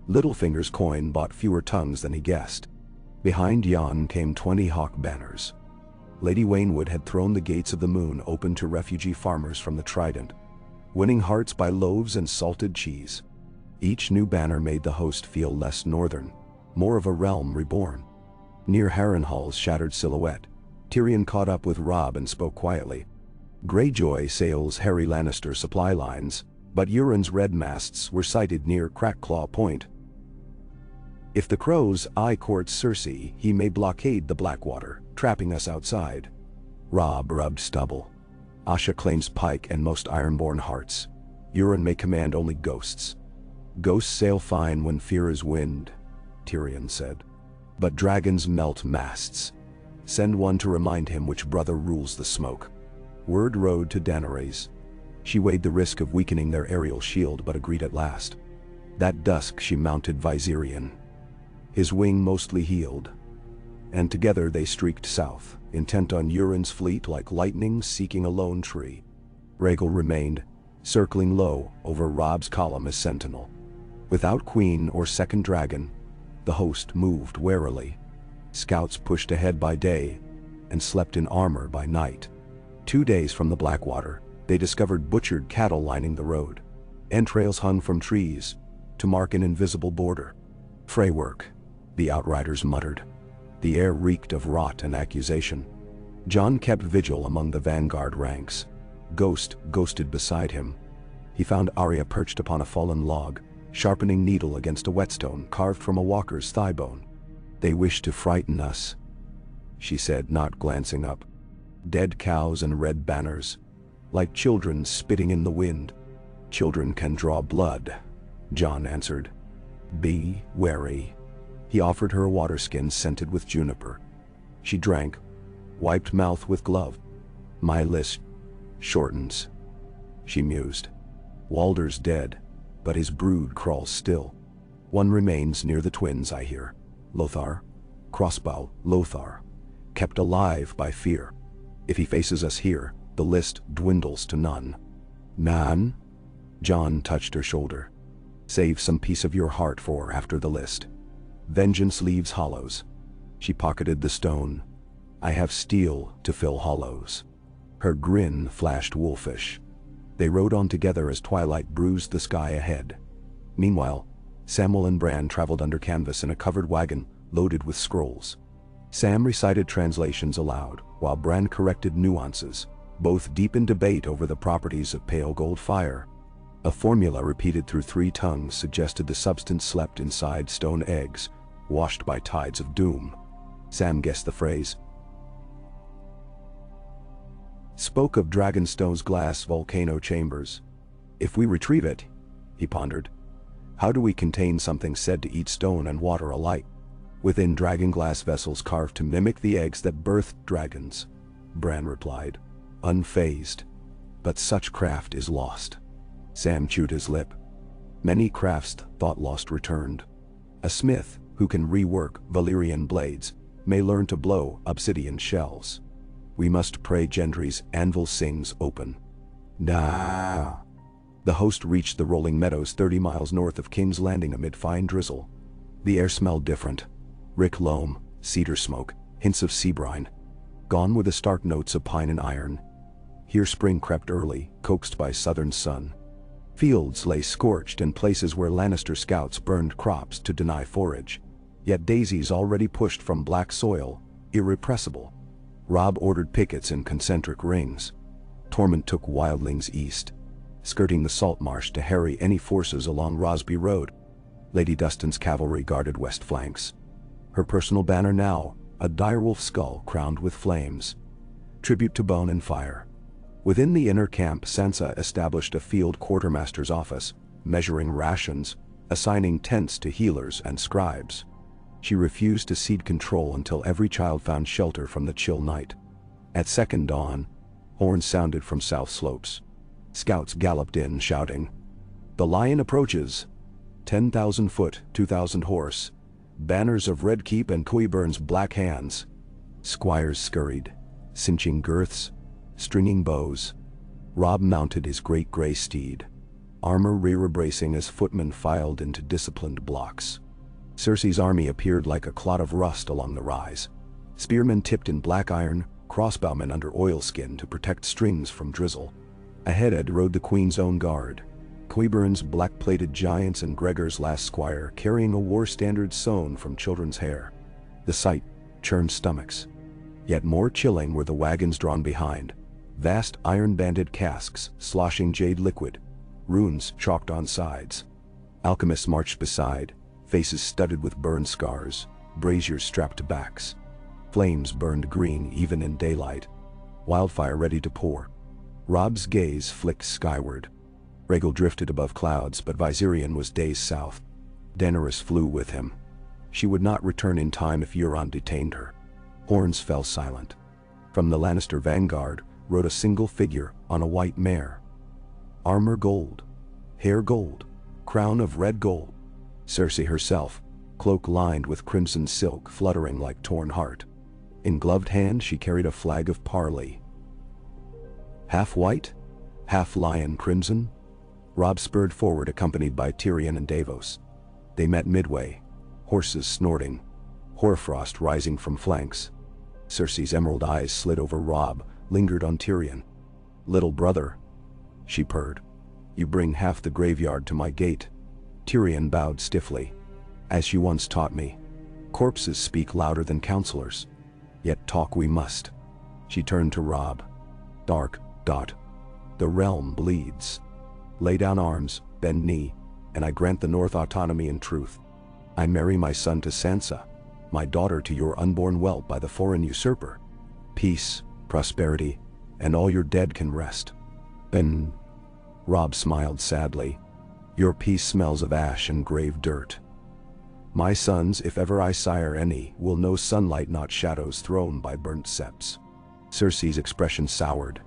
Littlefinger's coin bought fewer tongues than he guessed. Behind Jan came 20 hawk banners. Lady Waynwood had thrown the gates of the moon open to refugee farmers from the Trident, winning hearts by loaves and salted cheese. Each new banner made the host feel less northern, more of a realm reborn. Near Harrenhal's shattered silhouette, Tyrion caught up with Robb and spoke quietly. Greyjoy sails Harry Lannister's supply lines, but Euron's red masts were sighted near Crackclaw Point. If the crows eye court Cersei, he may blockade the Blackwater, trapping us outside. Robb rubbed stubble. Asha claims Pike and most Ironborn hearts. Euron may command only ghosts. Ghosts sail fine when fear is wind, Tyrion said. But dragons melt masts. Send one to remind him which brother rules the smoke. Word rode to Daenerys. She weighed the risk of weakening their aerial shield but agreed at last. That dusk she mounted Viserion. His wing mostly healed. And together they streaked south, intent on Euron's fleet like lightning seeking a lone tree. Rhaegal remained, circling low over Robb's column as sentinel. Without queen or second dragon, the host moved warily. Scouts pushed ahead by day and slept in armor by night. 2 days from the Blackwater, they discovered butchered cattle lining the road. Entrails hung from trees to mark an invisible border. "Frey work," the outriders muttered. The air reeked of rot and accusation. Jon kept vigil among the vanguard ranks. Ghost ghosted beside him. He found Arya perched upon a fallen log, sharpening needle against a whetstone carved from a walker's thigh bone. "They wish to frighten us," she said, not glancing up. "Dead cows and red banners, like children spitting in the wind." "Children can draw blood," Jon answered. "Be wary." He offered her a water skin scented with juniper. She drank, wiped mouth with glove. "My list shortens," she mused. "Walder's dead, but his brood crawls still. One remains near the twins, I hear. Lothar, crossbow Lothar, kept alive by fear. If he faces us here, the list dwindles to none." "Nan?" Jon touched her shoulder. "Save some piece of your heart for after the list. Vengeance leaves hollows." She pocketed the stone. "I have steel to fill hollows." Her grin flashed wolfish. They rode on together as twilight bruised the sky ahead. Meanwhile, Samwell and Bran traveled under canvas in a covered wagon loaded with scrolls. Sam recited translations aloud, while Bran corrected nuances, both deep in debate over the properties of pale gold fire. A formula repeated through 3 tongues suggested the substance slept inside stone eggs, washed by tides of doom. Sam guessed the phrase. Spoke of Dragonstone's glass volcano chambers. "If we retrieve it," he pondered, "how do we contain something said to eat stone and water alike? Within dragonglass vessels carved to mimic the eggs that birthed dragons," Bran replied, unfazed. "But such craft is lost." Sam chewed his lip. "Many crafts thought lost returned. A smith who can rework Valyrian blades may learn to blow obsidian shells. We must pray Gendry's anvil sings open." "Nah." The host reached the rolling meadows 30 miles north of King's Landing amid fine drizzle. The air smelled different. Rick loam, cedar smoke, hints of sea brine. Gone were the stark notes of pine and iron. Here spring crept early, coaxed by southern sun. Fields lay scorched in places where Lannister scouts burned crops to deny forage. Yet daisies already pushed from black soil, irrepressible. Robb ordered pickets in concentric rings. Tormund took wildlings east, skirting the salt marsh to harry any forces along Rosby Road. Lady Dustin's cavalry guarded west flanks. Her personal banner now, a direwolf skull crowned with flames. Tribute to bone and fire. Within the inner camp, Sansa established a field quartermaster's office, measuring rations, assigning tents to healers and scribes. She refused to cede control until every child found shelter from the chill night. At second dawn, horns sounded from south slopes. Scouts galloped in, shouting, "The lion approaches! 10,000 foot, 2,000 horse, banners of Red Keep and Quieburn's black hands." Squires scurried, cinching girths, stringing bows. Robb mounted his great gray steed, armor rear-bracing as footmen filed into disciplined blocks. Cersei's army appeared like a clot of rust along the rise. Spearmen tipped in black iron, crossbowmen under oilskin to protect strings from drizzle. Ahead rode the Queen's own guard, Qyburin's black-plated giants and Gregor's last squire carrying a war standard sewn from children's hair. The sight churned stomachs. Yet more chilling were the wagons drawn behind, vast iron-banded casks sloshing jade liquid, runes chalked on sides. Alchemists marched beside, faces studded with burn scars, braziers strapped to backs. Flames burned green even in daylight, wildfire ready to pour. Robb's gaze flicked skyward. Rhaegal drifted above clouds, but Viserion was days south. Daenerys flew with him. She would not return in time if Euron detained her. Horns fell silent. From the Lannister vanguard rode a single figure on a white mare. Armor gold, hair gold, crown of red gold. Cersei herself, cloak lined with crimson silk fluttering like torn heart. In gloved hand she carried a flag of parley. Half white, half lion crimson. Robb spurred forward accompanied by Tyrion and Davos. They met midway, horses snorting, hoarfrost rising from flanks. Cersei's emerald eyes slid over Robb, lingered on Tyrion. "Little brother," she purred, "you bring half the graveyard to my gate." Tyrion bowed stiffly. "As you once taught me, corpses speak louder than counselors. Yet talk we must." She turned to Robb. "Dark, the realm bleeds. Lay down arms, bend knee, and I grant the North autonomy and truth. I marry my son to Sansa, my daughter to your unborn whelp by the foreign usurper. Peace, prosperity, and all your dead can rest." "Then," Robb smiled sadly, "your peace smells of ash and grave dirt. My sons, if ever I sire any, will know sunlight not shadows thrown by burnt septs." Cersei's expression soured.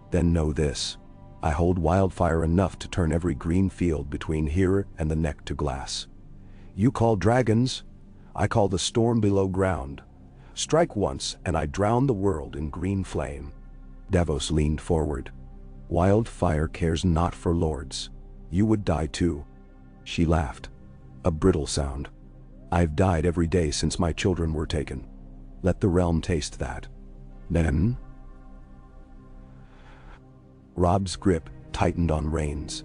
"Then know this. I hold wildfire enough to turn every green field between here and the neck to glass. You call dragons, I call the storm below ground. Strike once and I drown the world in green flame." Davos leaned forward. "Wildfire cares not for lords. You would die too." She laughed. A brittle sound. "I've died every day since my children were taken. Let the realm taste that. Then..." Robb's grip tightened on reins.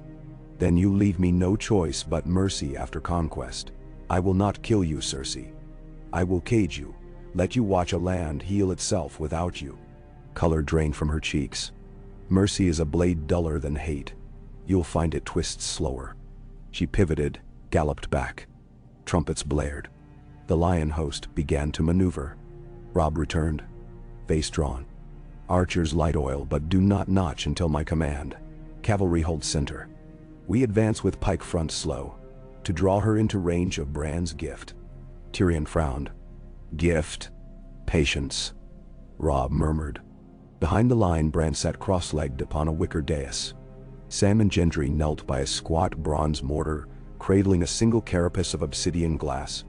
"Then you leave me no choice but mercy after conquest. I will not kill you, Cersei. I will cage you, let you watch a land heal itself without you." Color drained from her cheeks. "Mercy is a blade duller than hate. You'll find it twists slower." She pivoted, galloped back. Trumpets blared. The lion host began to maneuver. Robb returned, face drawn. "Archers light oil, but do not notch until my command. Cavalry hold center. We advance with pike front slow, to draw her into range of Bran's gift." Tyrion frowned. "Gift? Patience," Robb murmured. Behind the line, Bran sat cross-legged upon a wicker dais. Sam and Gendry knelt by a squat bronze mortar, cradling a single carapace of obsidian glass,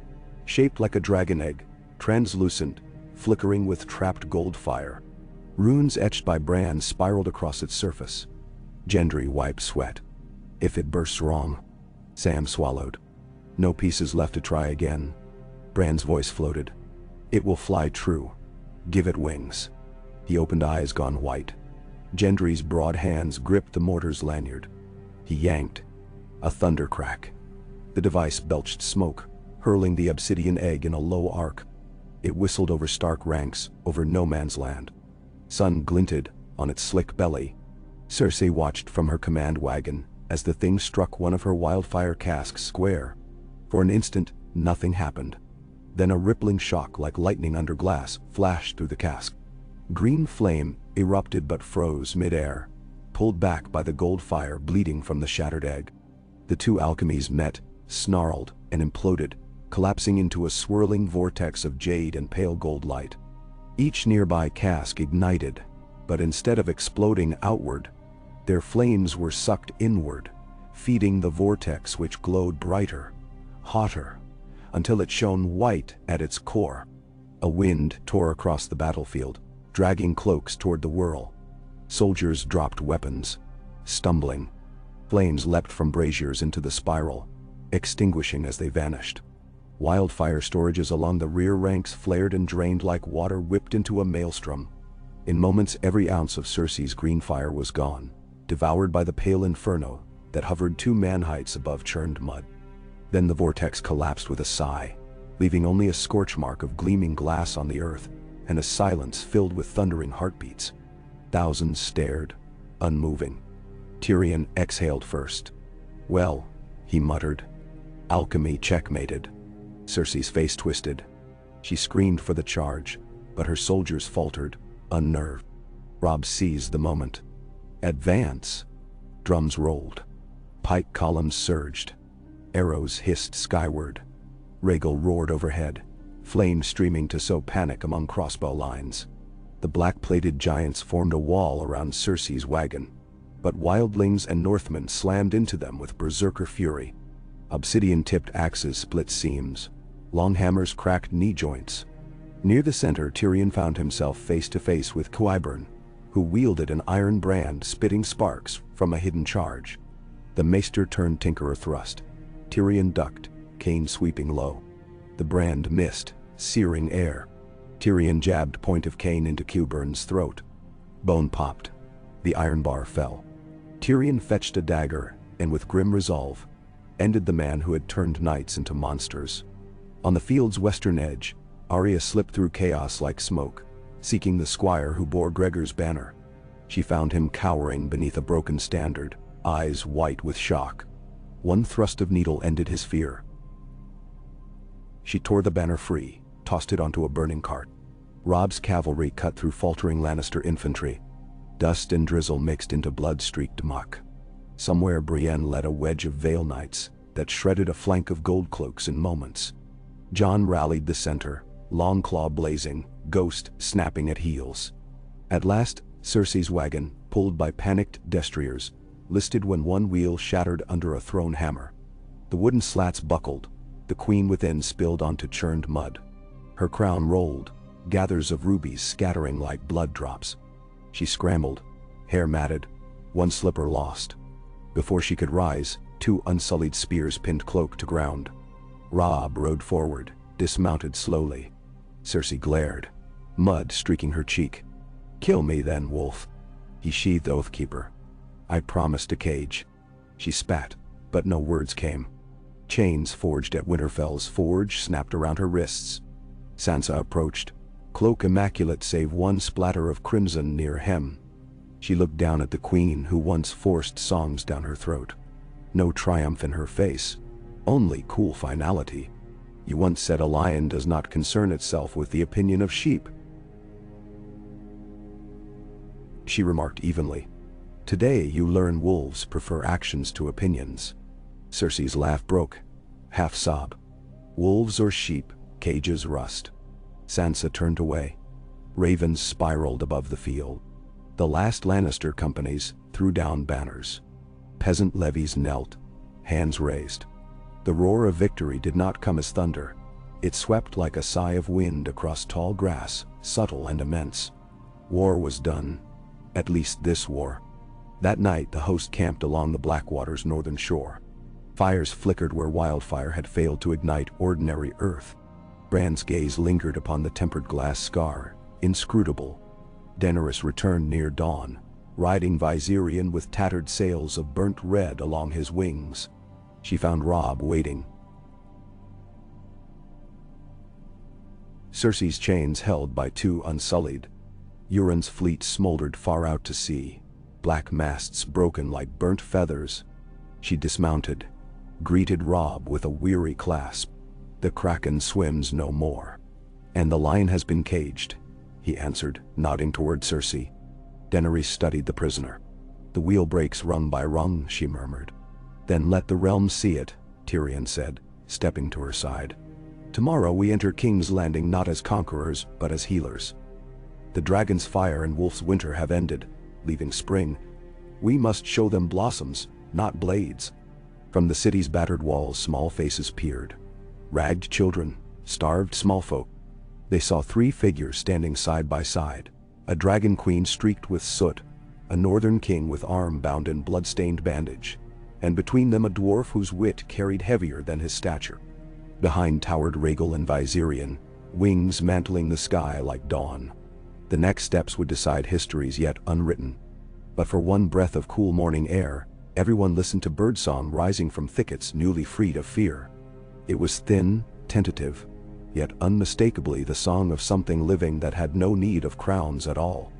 shaped like a dragon egg, translucent, flickering with trapped gold fire. Runes etched by Bran spiraled across its surface. Gendry wiped sweat. "If it bursts wrong..." Sam swallowed. "No pieces left to try again." Bran's voice floated. "It will fly true. Give it wings." He opened eyes gone white. Gendry's broad hands gripped the mortar's lanyard. He yanked. A thunder crack. The device belched smoke, hurling the obsidian egg in a low arc. It whistled over stark ranks, over no man's land. Sun glinted on its slick belly. Cersei watched from her command wagon as the thing struck one of her wildfire casks square. For an instant, nothing happened. Then a rippling shock like lightning under glass flashed through the cask. Green flame erupted but froze mid-air, pulled back by the gold fire bleeding from the shattered egg. The two alchemies met, snarled, and imploded, collapsing into a swirling vortex of jade and pale gold light. Each nearby cask ignited, but instead of exploding outward, their flames were sucked inward, feeding the vortex which glowed brighter, hotter, until it shone white at its core. A wind tore across the battlefield, dragging cloaks toward the whirl. Soldiers dropped weapons, stumbling. Flames leapt from braziers into the spiral, extinguishing as they vanished. Wildfire storages along the rear ranks flared and drained like water whipped into a maelstrom. In moments, every ounce of Cersei's green fire was gone, devoured by the pale inferno that hovered 2 man-heights above churned mud. Then the vortex collapsed with a sigh, leaving only a scorch mark of gleaming glass on the earth, and a silence filled with thundering heartbeats. Thousands stared, unmoving. Tyrion exhaled first. "Well," he muttered. "Alchemy checkmated." Cersei's face twisted. She screamed for the charge, but her soldiers faltered, unnerved. Robb seized the moment. "Advance!" Drums rolled. Pike columns surged. Arrows hissed skyward. Rhaegal roared overhead, flames streaming to sow panic among crossbow lines. The black-plated giants formed a wall around Cersei's wagon, but wildlings and Northmen slammed into them with berserker fury. Obsidian-tipped axes split seams. Long hammers cracked knee joints. Near the center, Tyrion found himself face to face with Qyburn, who wielded an iron brand spitting sparks from a hidden charge. The maester turned tinkerer thrust. Tyrion ducked, cane sweeping low. The brand missed, searing air. Tyrion jabbed point of cane into Qyburn's throat. Bone popped. The iron bar fell. Tyrion fetched a dagger, and with grim resolve, ended the man who had turned knights into monsters. On the field's western edge, Arya slipped through chaos like smoke, seeking the squire who bore Gregor's banner. She found him cowering beneath a broken standard, eyes white with shock. One thrust of needle ended his fear. She tore the banner free, tossed it onto a burning cart. Robb's cavalry cut through faltering Lannister infantry. Dust and drizzle mixed into blood-streaked muck. Somewhere Brienne led a wedge of Vale Knights that shredded a flank of gold cloaks in moments. Jon rallied the center, long claw blazing, Ghost snapping at heels. At last, Cersei's wagon, pulled by panicked destriers, listed when one wheel shattered under a thrown hammer. The wooden slats buckled, the queen within spilled onto churned mud. Her crown rolled, gathers of rubies scattering like blood drops. She scrambled, hair matted, one slipper lost. Before she could rise, 2 unsullied spears pinned cloak to ground. Robb rode forward, dismounted slowly. Cersei glared, mud streaking her cheek. "Kill me then, wolf." He sheathed Oathkeeper. "I promised a cage." She spat, but no words came. Chains forged at Winterfell's forge snapped around her wrists. Sansa approached, cloak immaculate save one splatter of crimson near hem. She looked down at the queen who once forced songs down her throat. No triumph in her face, only cool finality. "You once said a lion does not concern itself with the opinion of sheep," she remarked evenly. "Today you learn wolves prefer actions to opinions." Cersei's laugh broke, half sob. "Wolves or sheep, cages rust." Sansa turned away. Ravens spiraled above the field. The last Lannister companies threw down banners. Peasant levies knelt, hands raised. The roar of victory did not come as thunder. It swept like a sigh of wind across tall grass, subtle and immense. War was done. At least this war. That night the host camped along the Blackwater's northern shore. Fires flickered where wildfire had failed to ignite ordinary earth. Bran's gaze lingered upon the tempered glass scar, inscrutable. Daenerys returned near dawn, riding Viserion with tattered sails of burnt red along his wings. She found Robb waiting. Cersei's chains held by 2 unsullied. Euron's fleet smoldered far out to sea, black masts broken like burnt feathers. She dismounted, greeted Robb with a weary clasp. "The Kraken swims no more." "And the lion has been caged," he answered, nodding toward Cersei. Daenerys studied the prisoner. "The wheel breaks rung by rung," she murmured. "Then let the realm see it," Tyrion said, stepping to her side. "Tomorrow we enter King's Landing not as conquerors, but as healers. The dragon's fire and wolf's winter have ended, leaving spring. We must show them blossoms, not blades." From the city's battered walls small faces peered. Ragged children, starved small folk. They saw 3 figures standing side by side. A dragon queen streaked with soot, a northern king with arm bound in blood-stained bandage, and between them a dwarf whose wit carried heavier than his stature. Behind towered Rhaegal and Viserion, wings mantling the sky like dawn. The next steps would decide histories yet unwritten. But for one breath of cool morning air, everyone listened to birdsong rising from thickets newly freed of fear. It was thin, tentative, yet unmistakably the song of something living that had no need of crowns at all.